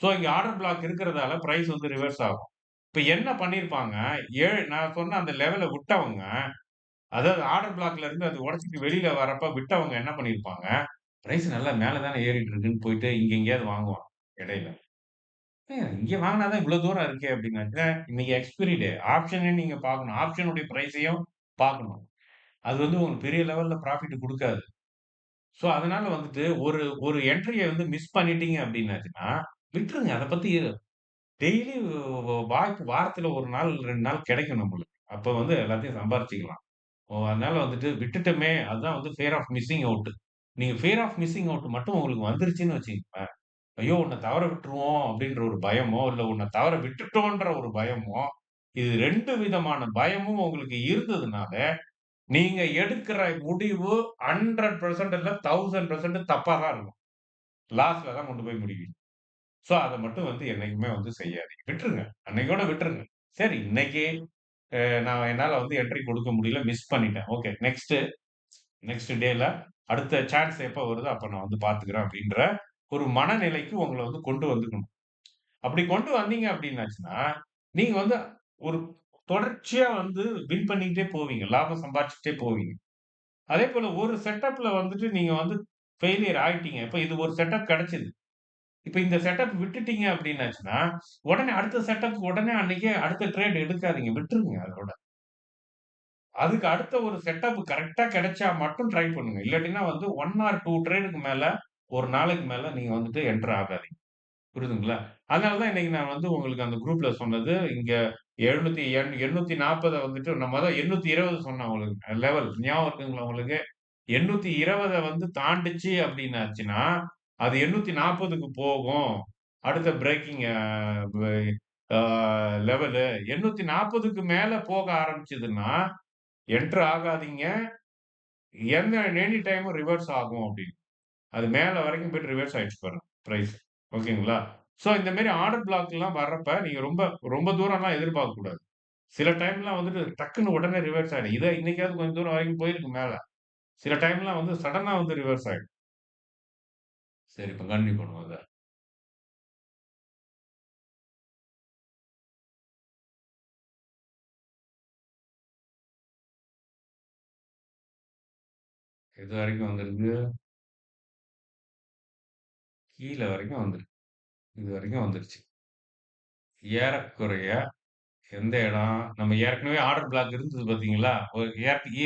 சோ, இங்க ஆர்டர் பிளாக் இருக்கிறதால பிரைஸ் வந்து ரிவர்ஸ் ஆகும். இப்ப என்ன பண்ணியிருப்பாங்க, நான் சொன்ன அந்த லெவல விட்டவங்க, அதாவது ஆர்டர் பிளாக்ல இருந்து அது உடைச்சுட்டு வெளியில வரப்ப விட்டவங்க என்ன பண்ணியிருப்பாங்க, பிரைஸ் நல்லா மேல தானே ஏறிட்டு இருக்குன்னு போயிட்டு இங்க எங்கேயாவது வாங்குவாங்க இடையில. இங்க வாங்குனா தான் இவ்வளோ தூரம் இருக்கே அப்டின்னாக்க, இன்னைக்கு எக்ஸ்பைரி டே. ஆப்ஷனையும் நீங்க பார்க்கணும். ஆப்ஷனுடைய பிரைஸையும் பார்க்கணும். அது வந்து உங்களுக்கு பெரிய லெவல்ல ப்ராஃபிட் குடுக்காது. சோ, அதனால வந்துட்டு ஒரு ஒரு என்ட்ரிய வந்து மிஸ் பண்ணிட்டீங்க அப்டின்னாச்சுன்னா, விட்டுருங்க. அத பத்தி டெய்லி வாய்ப்பு வாரத்துல 1 நாள், 2 நாள் கிடைக்கும் நம்மளுக்கு. அப்ப வந்து எல்லாத்தையும் சம்பாரிச்சுக்கலாம். அதனால வந்துட்டு விட்டுட்டோமே! அதுதான் வந்து ஃபியர் ஆஃப் மிஸ்ஸிங் அவுட். நீங்க ஃபியர் ஆஃப் மிஸ்ஸிங் அவுட் மட்டும் உங்களுக்கு வந்துருச்சுன்னு வச்சுக்கங்களேன், ஐயோ! உன்ன தவற விட்டுருவோம் அப்டின்ற ஒரு பயமோ, இல்ல உன்ன தவற விட்டுட்டோன்ற ஒரு பயமோ, இது 2 விதமான பயமும் உங்களுக்கு இருந்ததுனால, நீங்க எடுக்கிற முடிவு 100% இல்ல 1000% தப்பா தான் இருக்கும். லாஸ்ல தான் கொண்டு போய் முடிவீங்க. சோ, அத மட்டும் வந்து என்னைக்குமே வந்து செய்யாதீங்க. விட்டுருங்க. அன்னைக்கோட விட்டுருங்க. சரி இன்னைக்கு நான் என்னால வந்து என்ட்ரி குடுக்க முடியல. மிஸ் பண்ணிட்டேன். ஓகே. நெக்ஸ்ட் டேல அடுத்த சான்ஸ் எப்ப வருதோ அப்ப நான் வந்து பார்த்துக்கிறேன் அப்டின்ற ஒரு மனநிலைக்கு உங்கள வந்து கொண்டு வந்துக்கணும். அப்படி கொண்டு வந்தீங்க அப்டின்னாச்சுன்னா, நீங்க வந்து ஒரு தொடர்ச்சியா வந்து வின் பண்ணிக்கிட்டே போவீங்க. லாபம் சம்பாரிச்சுட்டே போவீங்க. அதேபோல ஒரு செட்டப்ல வந்துட்டு நீங்க வந்து ஃபெயிலியர் ஆயிட்டீங்க. இப்ப இது ஒரு செட்டப் கிடைச்சது. இப்ப இந்த செட்டப் விட்டுட்டீங்க அப்டின்னாச்சுன்னா, உடனே அடுத்த செட்டப் உடனே அன்னைக்கே அடுத்த ட்ரேட் எடுக்காதீங்க. விட்டுருங்க அதோட. அதுக்கு அடுத்த ஒரு செட்டப் கரெக்ட்டா கிடைச்சா மட்டும் ட்ரை பண்ணுங்க. இல்லாட்டினா வந்து 1 ஆர் 2 ட்ரேடுக்கு மேல ஒரு நாளைக்கு மேல நீங்க வந்துட்டு என்டர் ஆகாதீங்க. புரியுதுங்களா? அதனால தான் இன்னைக்கு நான் வந்து உங்களுக்கு அந்த குரூப்ல சொன்னது, இங்க 700 840 வந்துட்டு நம்ம தான் 820 சொன்னேன் உங்களுக்கு. லெவல் ஞாபகம் இருக்குங்களா உங்களுக்கு? 820 வந்து தாண்டுச்சு அப்டின்னாச்சுன்னா, அது 840க்கு போகும். அடுத்த பிரேக்கிங் அ வ ஆ லெவலு 840க்கு மேல போக ஆரம்பிச்சதுன்னா, என்டர் ஆகாதீங்க. எனி டைமும் ரிவர்ஸ் ஆகும் அப்டின்னு. அது மேல வரைக்கும் போயிட்டு ரிவர்ஸ் ஆயிடுச்சு பாருங்க பிரைஸ். ஓகேங்களா? ஸோ இந்த மாரி ஆர்டர் பிளாக்லாம் வர்றப்ப நீங்க ரொம்ப ரொம்ப தூரம்லாம் எதிர்பார்க்கக் கூடாது. சில டைம்லாம் வந்துட்டு டக்குன்னு உடனே ரிவர்ஸ் ஆயிடும். இத இன்னைக்காவது கொஞ்சம் தூரம் வரைக்கும் போயிருக்கு மேல. சில டைம்லாம் வந்து சடனா வந்து ரிவர்ஸ் ஆயிடும். சரி இப்ப கன்டின்யூ பண்ணுவோம் அத. எது வரைக்கும் வந்திருக்கு? கீழ வரைக்கும் வந்திருக்கு. இது வரைக்கும் வந்துருச்சு. ஏறக்குறைய எந்த இடம்? நம்ம ஏற்கனவே ஆர்டர் பிளாக் இருந்தது பார்த்தீங்களா? ஒரு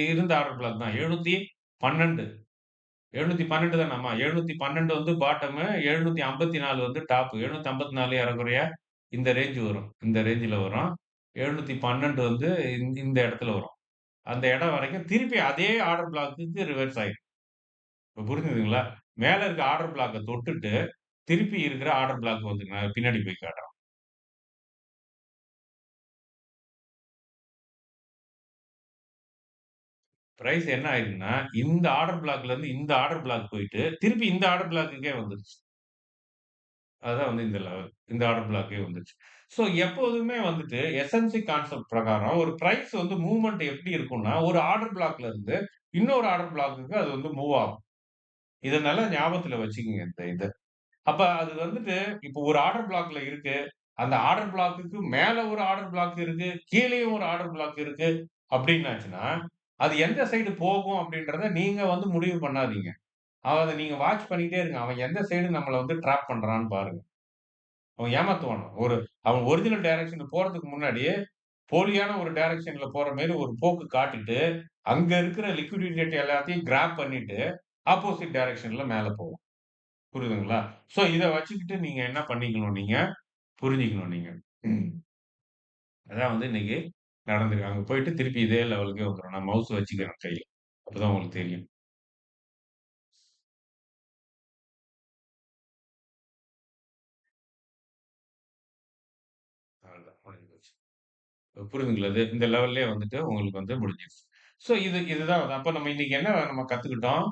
இருந்த ஆர்டர் பிளாக் தான். 712 712 தானம்மா. 712 வந்து பாட்டமு, 754 வந்து டாப்பு. 754 ஏறக்குறைய இந்த ரேஞ்ச் வரும். இந்த ரேஞ்சுல வரும். 712 வந்து இந்த இடத்துல வரும். அந்த இடம் வரைக்கும் திருப்பி அதே ஆர்டர் பிளாக்குக்கு ரிவர்ஸ் ஆயிரும். இப்ப புரிஞ்சுதுங்களா? மேல இருக்க ஆர்டர் பிளாக்க தொட்டுட்டு, திருப்பி இருக்கிற ஆர்டர் பிளாக் வந்துரும். நான் பின்னாடி போய் காட்டுறேன். பிரைஸ் என்ன ஆயிருக்குன்னா, இந்த ஆர்டர் பிளாக்ல இருந்து இந்த ஆர்டர் பிளாக் போயிட்டு, திருப்பி இந்த ஆர்டர் பிளாக்குக்கே வந்துருச்சு. அதான் வந்து இந்த லெவல். இந்த ஆர்டர் பிளாக்கே வந்துருச்சு. ஸோ எப்போதுமே வந்துட்டு எஸ்எம்சி கான்செப்ட் பிரகாரம் ஒரு பிரைஸ் வந்து மூவ்மெண்ட் எப்படி இருக்கும்னா, ஒரு ஆர்டர் பிளாக்ல இருந்து இன்னொரு ஆர்டர் பிளாக்குக்கு அது வந்து மூவ் ஆகும். இத நல்லா ஞாபகத்துல வச்சுக்கங்க இந்த இத. அப்ப அது வந்துட்டு இப்போ ஒரு ஆர்டர் பிளாக்ல இருக்கு. அந்த ஆர்டர் பிளாக்குக்கு மேல ஒரு ஆர்டர் பிளாக் இருக்கு. கீழயும் ஒரு ஆர்டர் பிளாக் இருக்கு. அப்டின்னாச்சுன்னா, அது எந்த சைடு போகும் அப்டின்றத நீங்க வந்து முடிவு பண்ணாதீங்க. அத நீங்க வாட்ச் பண்ணிட்டே இருங்க. அவன் எந்த சைடு நம்மள வந்து ட்ராப் பண்றான்னு பாருங்க. அவன் ஏமாத்துவான். அவன் ஒரிஜினல் டைரக்ஷன் போறதுக்கு முன்னாடி, போலியான ஒரு டைரக்ஷன்ல போற மாரி ஒரு போக்கு காட்டிட்டு, அங்க இருக்கிற லிக்விடிட்டி எல்லாத்தையும் கிராப் பண்ணிட்டு, ஆப்போசிட் டைரக்ஷன்ல மேல போவான். புரியுதுங்களா? சோ இத வச்சுக்கிட்டு நீங்க என்ன பண்ணிக்கணும் நீங்க, புரிஞ்சுக்கணும் நீங்க. ம். அதான் வந்து இன்னைக்கு நடந்திருக்கு. அங்க போயிட்டு திருப்பி இதே லெவலுக்கே வந்துரும். நான் மவுஸ் வச்சுக்கிறேன் கையில. அப்பதான் உங்களுக்கு தெரியும். அவ்வளதான் முடிஞ்சு போச்சு. புரியுதுங்களா இது? இந்த லெவல்லயே வந்துட்டு உங்களுக்கு வந்து முடிஞ்சிருச்சு. சோ இதுதான் அப்ப நம்ம இன்னைக்கு என்ன நம்ம கத்துக்கிட்டோம்?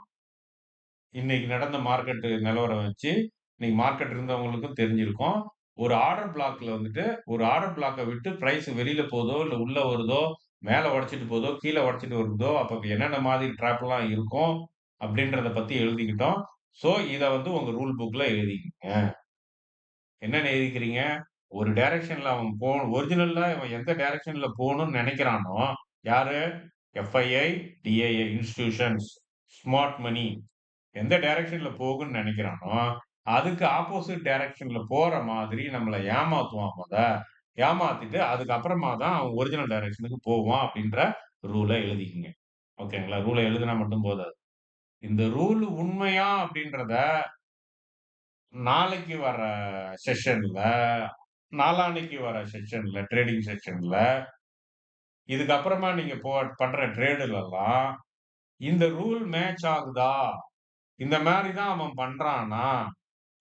இன்னைக்கு நடந்த மார்க்கெட் நிலவரம் வச்சு, இன்னைக்கு மார்க்கெட் இருந்தவங்களுக்கும் தெரிஞ்சிருக்கும். ஒரு ஆர்டர் பிளாக்ல வந்துட்டு, ஒரு ஆர்டர் பிளாக்க விட்டு பிரைஸ் வெளியில போதோ, இல்ல உள்ள வருதோ, மேல உடைச்சுட்டு போதோ, கீழ உடைச்சுட்டு வருதோ, அப்ப என்னென்ன மாதிரி ட்ராப்லாம் இருக்கும், அப்படின்றத பத்தி எழுதிக்கிட்டோம். சோ, இத வந்து உங்க ரூல் புக்ல எழுதிக்கங்க. என்னன்னு எழுதிக்கிறீங்க? ஒரு டைரக்ஷன்ல அவன் ஒரிஜினலா இவன் எந்த டைரக்ஷன்ல போணும்னு நெனைக்கிறானோ, யாரு? FII, DII institutions, smart money எந்த டைரக்ஷன்ல போகும்ன்னு நெனைக்கிறானோ, அதுக்கு ஆப்போசிட் டைரக்ஷன்ல போற மாதிரி நம்மள ஏமாத்துவான் மொத. ஏமாத்திட்டு அதுக்கப்புறமா தான் அவன் ஒரிஜினல் டைரக்ஷனுக்கு போவான் அப்படின்ற ரூல எழுதிக்கங்க. ஓகேங்களா? ரூல எழுதுனா மட்டும் போதாது. இந்த ரூல் உண்மையா அப்படின்றத நாளைக்கு வர செஷன்ல, நாளான்னைக்கு வர செஷன்ல, ட்ரேடிங் செஷன்ல, இதுக்கப்புறமா நீங்க பண்ற ட்ரேடுலலாம் இந்த ரூல் மேட்ச் ஆகுதா? இந்த மாரி தான் அவன் பண்றானா?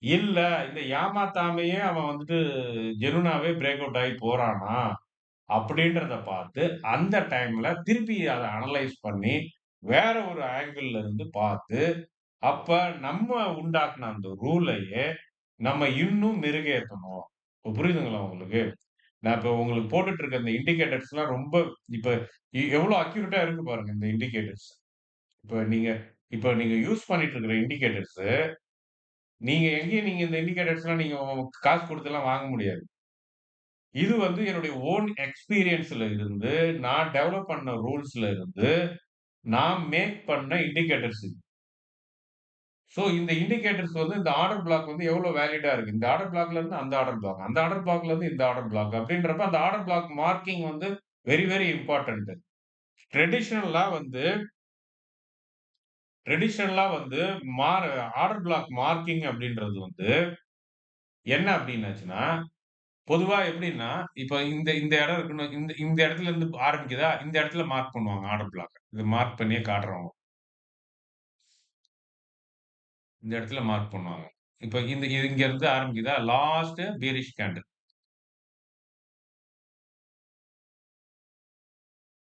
இல்ல, இந்த ஏமாத்தாமயே அவன் வந்துட்டு ஜெனூனாவே பிரேக் அவுட் ஆயி போறானா? அப்படின்றத பார்த்து, அந்த டைம்ல திருப்பி அத அனலைஸ் பண்ணி, வேற ஒரு ஆங்கிள்ல இருந்து பார்த்து, அப்ப நம்ம உண்டாக்குன அந்த ரூலயே நம்ம இன்னும் மெருகேத்தணும். இப்ப புரியுதுங்களா உங்களுக்கு? நான் இப்ப உங்களுக்கு போட்டுட்டு இருக்க இந்த இண்டிகேட்டர்ஸ்லாம் ரொம்ப இப்ப எவ்வளோ அக்யூரேட்டா இருக்கு பாருங்க இந்த இண்டிகேட்டர்ஸ். இப்ப நீங்க இப்ப நீங்க யூஸ் பண்ணிட்டு இருக்கிற இண்டிகேட்டர்ஸ் நீங்க எங்கேயும் இந்த இண்டிகேட்டர்ஸ்லாம் நீங்க காசு குடுத்துலாம் வாங்க முடியாது. இது வந்து என்னுடைய ஓன் எக்ஸ்பீரியன்ஸ்ல இருந்து, நான் டெவலப் பண்ண ரூல்ஸ்ல இருந்து, நான் மேக் பண்ண இண்டிகேட்டர்ஸ் இது. சோ இந்த இண்டிகேட்டர்ஸ் வந்து இந்த ஆர்டர் பிளாக் வந்து எவ்வளோ வேலிடா இருக்கு. இந்த ஆர்டர் பிளாக்ல இருந்து அந்த ஆர்டர் பிளாக், அந்த ஆர்டர் பிளாக்ல இருந்து இந்த ஆர்டர் பிளாக் அப்படின்றப்ப அந்த ஆர்டர் பிளாக் மார்க்கிங் வந்து வெரி இம்பார்ட்டன்ட். ட்ரடிஷனலா வந்து ட்ரெடிஷனலா வந்து மார் ஆர்டர் பிளாக் மார்க்கிங் அப்படின்றது வந்து என்ன அப்படின்னாச்சுன்னா, பொதுவா எப்படின்னா, இப்ப இந்த இந்த இடம் இருக்குன்னு இந்த இந்த இடத்துல இருந்து ஆரம்பிக்குதா, இந்த இடத்துல மார்க் பண்ணுவாங்க ஆர்டர் பிளாக்க. இது மார்க் பண்ணியே காட்டுறோம். இந்த இடத்துல மார்க் பண்ணுவாங்க. இப்ப இந்த இது இங்க இருந்து ஆரம்பிக்குதா, லாஸ்ட் பீரிஷ் கேண்டில்.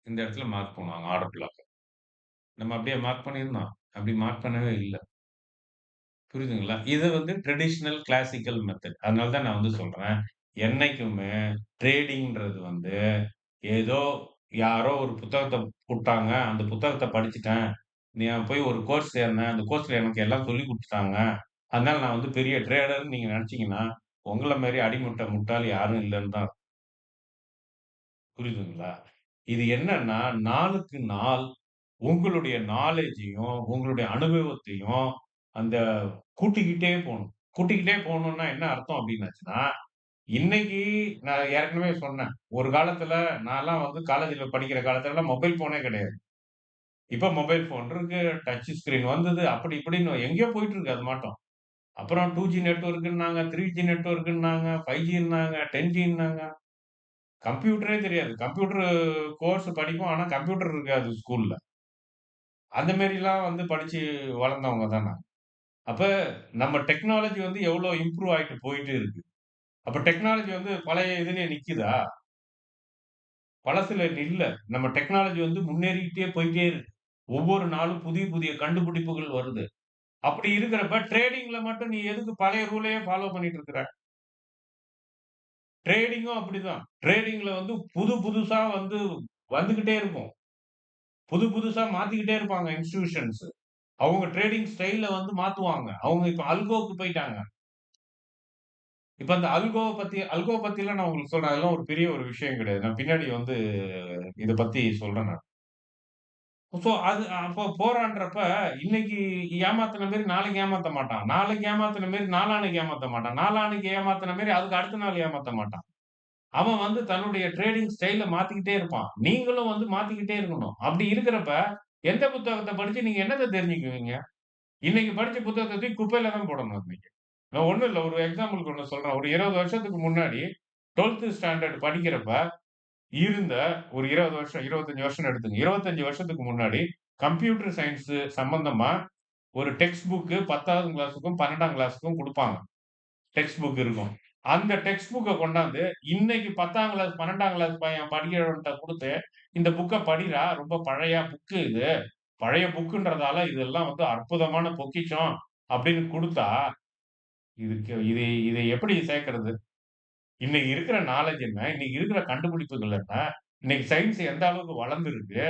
இந்த இடத்துல மார்க் பண்ணுவாங்க ஆர்டர் பிளாக்க. நம்ம அப்படியே மார்க் பண்ணியிருந்தோம். அப்படி மார்க் பண்ணவே இல்ல. புரியுதுங்களா? இது வந்து ட்ரடிஷனல் கிளாசிக்கல் மெத்தட். அதனால தான் நான் வந்து சொல்றேன். என்னைக்குமே ட்ரேடிங்ன்றது வந்து ஏதோ யாரோ ஒரு புத்தகத்த குடுத்தாங்க. அந்த புத்தகத்த படிச்சுட்டேன். நான் போய் ஒரு கோர்ஸ் சேர்ந்தேன். அந்த கோர்ஸ்ல எனக்கு எல்லாம் சொல்லிக் குடுத்துட்டாங்க. அதனால நான் வந்து பெரிய ட்ரேடர்ன்னு நீங்க நெனச்சீங்கன்னா, உங்கள மாரி அடிமட்ட முட்டாள் யாரும் இல்லன்னு தான் புரியுதுங்களா? இது என்னன்னா, நாளுக்கு நாள் உங்களுடைய நாலேட்ஜையும், உங்களுடைய அனுபவத்தையும் அந்த கூட்டிக்கிட்டே போணும். கூட்டிக்கிட்டே போணும்னா என்ன அர்த்தம் அப்டின்னாச்சுன்னா, இன்னைக்கு நான் ஏற்கனவே சொன்னேன். ஒரு காலத்துல நான்லாம் வந்து காலேஜ்ல படிக்கிற காலத்துலலாம் மொபைல் ஃபோனே கிடையாது. இப்ப மொபைல் ஃபோன் இருக்கு, டச் ஸ்கிரீன் வந்தது, அப்படி இப்படின்னு எங்கேயோ போயிட்டு இருக்கு அது மாட்டம். அப்புறம் 2G நெட்வொர்க்ன்னாங்க, 3G நெட்வொர்க்ன்னாங்க, 5Gன்னாங்க, 10Gன்னாங்க. கம்ப்யூட்டரே தெரியாது. கம்ப்யூட்டர் கோர்ஸ் படிப்போம். ஆனா கம்ப்யூட்டர் இருக்காது ஸ்கூல்ல. அந்த மாரிலாம் வந்து படிச்சு வளர்ந்தவங்க தான் நாங்க. அப்ப நம்ம டெக்னாலஜி வந்து எவ்வளோ இம்ப்ரூவ் ஆயிட்டு போயிட்டு இருக்கு. அப்ப டெக்னாலஜி வந்து பழைய இதுலயே நிக்குதா? பழசுல இல்ல. நம்ம டெக்னாலஜி வந்து முன்னேறிக்கிட்டே போயிட்டே இருக்கு. ஒவ்வொரு நாளும் புதிய புதிய கண்டுபிடிப்புகள் வருது. அப்படி இருக்கிறப்ப ட்ரேடிங்ல மட்டும் நீ எதுக்கு பழைய ரூலயே ஃபாலோ பண்ணிட்டு இருக்கிற? ட்ரேடிங்கும் அப்படிதான். ட்ரேடிங்ல வந்து புது புதுசா வந்து வந்துகிட்டே இருக்கும். புது புதுசா மாத்திக்கிட்டே இருப்பாங்க இன்ஸ்டிடியூஷன்ஸ். அவங்க ட்ரேடிங் ஸ்டைல வந்து மாத்துவாங்க. அவங்க இப்ப அல்கோக்கு போயிட்டாங்க. இப்ப அந்த அல்கோ பத்திலாம் நான் உங்களுக்கு சொல்றேன். அதெல்லாம் ஒரு பெரிய ஒரு விஷயம் கிடையாது. நான் பின்னாடி வந்து இத பத்தி சொல்றேன் நான். சோ அது அப்போ போராடுறப்ப இன்னைக்கு ஏமாத்துன மாரி நாளைக்கு ஏமாத்த மாட்டான். நாளைக்கு ஏமாத்துன மாரி நாளான்னைக்கு ஏமாத்த மாட்டான். நாளான்னைக்கு ஏமாத்துன மாரி அதுக்கு அடுத்த நாள் ஏமாத்த மாட்டான். அவன் வந்து தன்னுடைய ட்ரேடிங் ஸ்டைல மாத்திக்கிட்டே இருப்பான். நீங்களும் வந்து மாத்திக்கிட்டே இருக்கணும். அப்படி இருக்கிறப்ப எந்த புத்தகத்த படிச்சு நீங்க என்னத்த தெரிஞ்சுக்குவீங்க? இன்னைக்கு படிச்ச புத்தகத்த தூக்கி குப்பையில தான் போடணும் இன்னைக்கு. நான் ஒண்ணும் இல்ல. ஒரு எக்ஸாம்பிள்க்கு ஒண்ணு சொல்றேன். ஒரு 20 வருஷத்துக்கு முன்னாடி 12த் ஸ்டாண்டர்ட் படிக்கிறப்ப இருந்த ஒரு 20 வருஷம், 25 வருஷம்னு எடுத்துங்க. 25 வருஷத்துக்கு முன்னாடி கம்ப்யூட்டர் சயன்ஸ் சம்பந்தமா ஒரு டெக்ஸ்ட் புக் 10ஆம் கிளாஸ்ஸுக்கும், 12ஆம் கிளாஸ்ஸுக்கும் குடுப்பாங்க. டெக்ஸ்ட் புக் இருக்கும். அந்த டெக்ஸ்ட் புக்க கொண்டாந்து இன்னைக்கு 10ஆம் கிளாஸ், 12ஆம் கிளாஸ் பையன் படிக்கிறவன்ட்ட குடுத்து, "இந்த புக்க படிடா. ரொம்ப பழைய புக்கு இது. பழைய புக்குன்றதால இதெல்லாம் வந்து அற்புதமான பொக்கிஷம்." அப்படின்னு குடுத்தா, இது இதை எப்படி சேர்க்கிறது? இன்னைக்கு இருக்கிற நாலேட்ஜ் என்ன? இன்னைக்கு இருக்கிற கண்டுபிடிப்புகள் என்ன? இன்னைக்கு சயின்ஸ் எந்த அளவுக்கு வளர்ந்திருக்கு?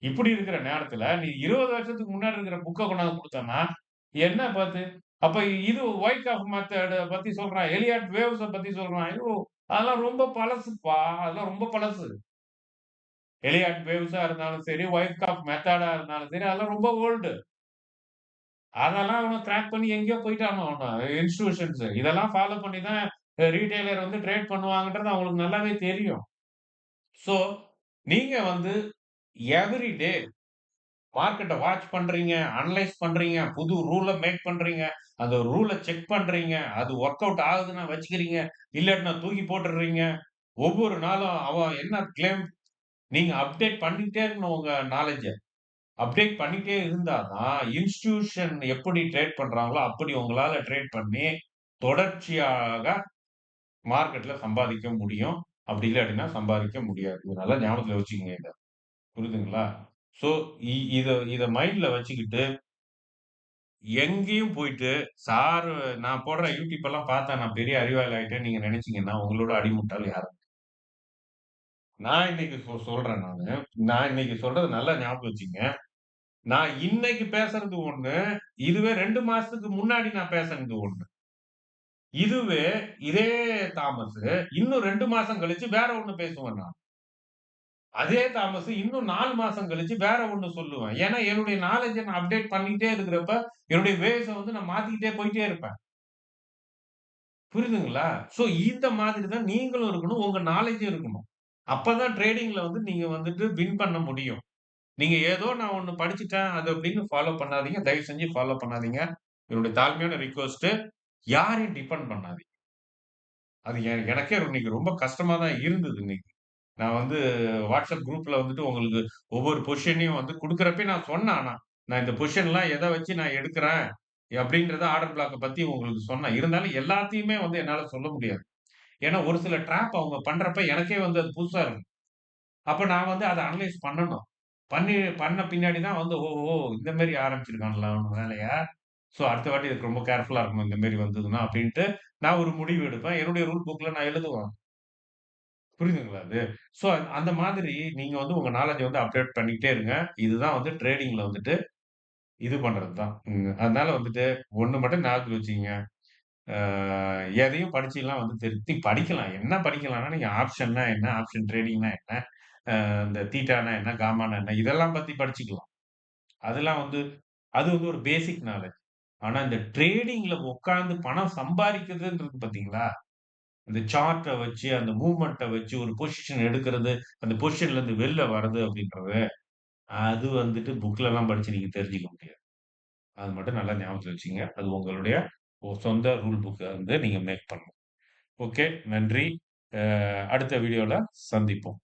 இப்படி இருக்கிற நேரத்துல, நீ 20 வருஷத்துக்கு முன்னாடி இருக்கிற புக்க கொண்டாந்து குடுத்தன்னா, என்ன பாத்து? அப்ப இது ஒயிட்காஃப் மெத்தட பத்தி சொல்றான். எலியட் வேவ்ஸ பத்தி சொல்றான். ஐயோ! அதெல்லாம் ரொம்ப பழசுப்பா. அதெல்லாம் ரொம்ப பழசு. எலியட் வேவ்ஸா இருந்தாலும் சரி, ஒயிட்காஃப் மெத்தடா இருந்தாலும் சரி, அதெல்லாம் ரொம்ப ஓல்டு. அதெல்லாம் அவன கிராக் பண்ணி எங்கேயோ போய்ட்டானுவ அவன இன்ஸ்டிடியூஷன்ஸ். இதெல்லாம் ஃபாலோ பண்ணி தான் ரீட்டெய்லர் வந்து ட்ரேட் பண்ணுவாங்கன்றது அவங்களுக்கு நல்லாவே தெரியும். சோ, நீங்க வந்து எவரி டே மார்க்கெட்ட வாட்ச் பண்றீங்க, அனலைஸ் பண்றீங்க, புது ரூல மேக் பண்றீங்க. அந்த ரூல செக் பண்றீங்க. அது வொர்க் அவுட் ஆகுதுன்னா வச்சுக்கிறீங்க. இல்லாட்டினா தூக்கி போட்டுறீங்க. ஒவ்வொரு நாளும் அவன் என்ன கிளைம் நீங்க அப்டேட் பண்ணிட்டே இருக்கணும் உங்க நாலேட்ஜ. அப்டேட் பண்ணிட்டே இருந்தா தான் இன்ஸ்டிடியூஷன் எப்படி ட்ரேட் பண்றாங்களோ, அப்படி உங்களால ட்ரேட் பண்ணி தொடர்ச்சியாக மார்க்கெட்ல சம்பாதிக்க முடியும். அப்படி இல்லாட்டினா சம்பாதிக்க முடியாது. இத நல்லா ஞாபகத்துல வச்சுக்கங்க இத. புரியுதுங்களா? சோ இத இத மைண்ட்ல வச்சுக்கிட்டு எங்கேயும் போயிட்டு சார் நான் போடுற யூடியூப் எல்லாம் பார்த்தா நான் பெரிய அறிவாளி ஆயிட்டேன்னு நீங்க நினைச்சீங்கன்னா, உங்களோட அடிமுட்டாள் யாரும் நான் இன்னைக்கு சொல்றேன் நானு. நான் இன்னைக்கு சொல்றத நல்லா ஞாபகம் வச்சுக்கங்க. நான் இன்னைக்கு பேசுறது ஒண்ணு. இதுவே 2 மாசத்துக்கு முன்னாடி நான் பேசுனது ஒண்ணு. இதுவே இதே தாமஸ் இன்னும் 2 மாசம் கழிச்சு வேற ஒண்ணு பேசுவேன் நான். அதே தாமஸ் இன்னும் 4 மாசம் கழிச்சு வேற ஒண்ணு சொல்லுவேன். ஏன்னா என்னுடைய நாலேட்ஜ நான் அப்டேட் பண்ணிட்டே இருக்கிறப்ப, என்னுடைய வேஸ வந்து நான் மாத்திக்கிட்டே போயிட்டே இருப்பேன். புரியுதுங்களா? சோ இந்த மாதிரி தான் நீங்களும் இருக்கணும். உங்க நாலேட்ஜும் இருக்கணும். அப்பதான் ட்ரேடிங்ல வந்து நீங்க வந்துட்டு வின் பண்ண முடியும். நீங்க ஏதோ நான் ஒண்ணு படிச்சுட்டேன் அது அப்படின்னு ஃபாலோ பண்ணாதீங்க. தயவு செஞ்சு ஃபாலோ பண்ணாதீங்க. என்னுடைய தாழ்மையான ரிக்வெஸ்ட். யாரையும் டிபெண்ட் பண்ணாதீங்க. அது எனக்கே இன்னைக்கு ரொம்ப கஷ்டமா தான் இருந்தது இன்னைக்கு. நான் வந்து WhatsApp குரூப்ல வந்துட்டு உங்களுக்கு ஒவ்வொரு பொசிஷனையும் வந்து குடுக்குறப்பயே நான் சொன்னேன் ஆனா. நான் இந்த பொசிஷன்லாம் எத வச்சு நான் எடுக்கிறேன் அப்படின்றத ஆர்டர் பிளாக்க பத்தி உங்களுக்கு சொன்னேன். இருந்தாலும் எல்லாத்தையுமே வந்து என்னால சொல்ல முடியாது. ஏன்னா ஒரு சில ட்ராப் அவங்க பண்றப்ப எனக்கே வந்து அது புதுசா இருக்கும். அப்ப நான் வந்து அத அனலைஸ் பண்ணணும். பண்ணி பண்ண பின்னாடி தான் வந்து ஓஹோ! இந்த மாரி ஆரம்பிச்சிருக்கான்ல அவன் வேலைய. ஸோ அடுத்த வாட்டி இதுக்கு ரொம்ப கேர்ஃபுல்லா இருக்கணும் இந்த மாரி வந்ததுன்னா அப்டின்ட்டு நான் ஒரு முடிவு எடுப்பேன். என்னுடைய ரூல் புக்ல நான் எழுதுவேன். புரியுதுங்களா அது? ஸோ அந்த மாதிரி நீங்க வந்து உங்க நாலேட்ஜ வந்து அப்டேட் பண்ணிக்கிட்டே இருங்க. இதுதான் வந்து ட்ரேடிங்ல வந்துட்டு இது பண்றது தான். அதனால வந்துட்டு ஒண்ணு மட்டும் ஞாபகத்துல வச்சுக்கங்க. ஆ எதையும் படிச்சுலாம் வந்து திருத்தி படிக்கலாம். என்ன படிக்கலாம்னா, நீங்க ஆப்ஷன்னா என்ன? ஆப்ஷன் ட்ரேடிங்னா என்ன? இந்த தீட்டானா என்ன? காமானா என்ன? இதெல்லாம் பத்தி படிச்சுக்கலாம். அதெல்லாம் வந்து அது வந்து ஒரு பேசிக் நாலேட்ஜ். ஆனா இந்த ட்ரேடிங்ல உட்கார்ந்து பணம் சம்பாரிக்கிறதுன்றது பார்த்தீங்களா? அந்த சார்ட்ட வச்சு, அந்த மூவ்மென்ட்ட வச்சு ஒரு பொசிஷன் எடுக்கிறது, அந்த பொசிஷன்லேருந்து வெளில வர்றது அப்படின்றது, அது வந்துட்டு புக்லலாம் படிச்சு நீங்க தெரிஞ்சுக்க முடியாது. அது மட்டும் நல்லா ஞாபகத்துல வச்சுக்கங்க. அது உங்களுடைய சொந்த ரூல் புக்க வந்து நீங்க மேக் பண்ணணும். ஓகே. நன்றி. அடுத்த வீடியோல சந்திப்போம்.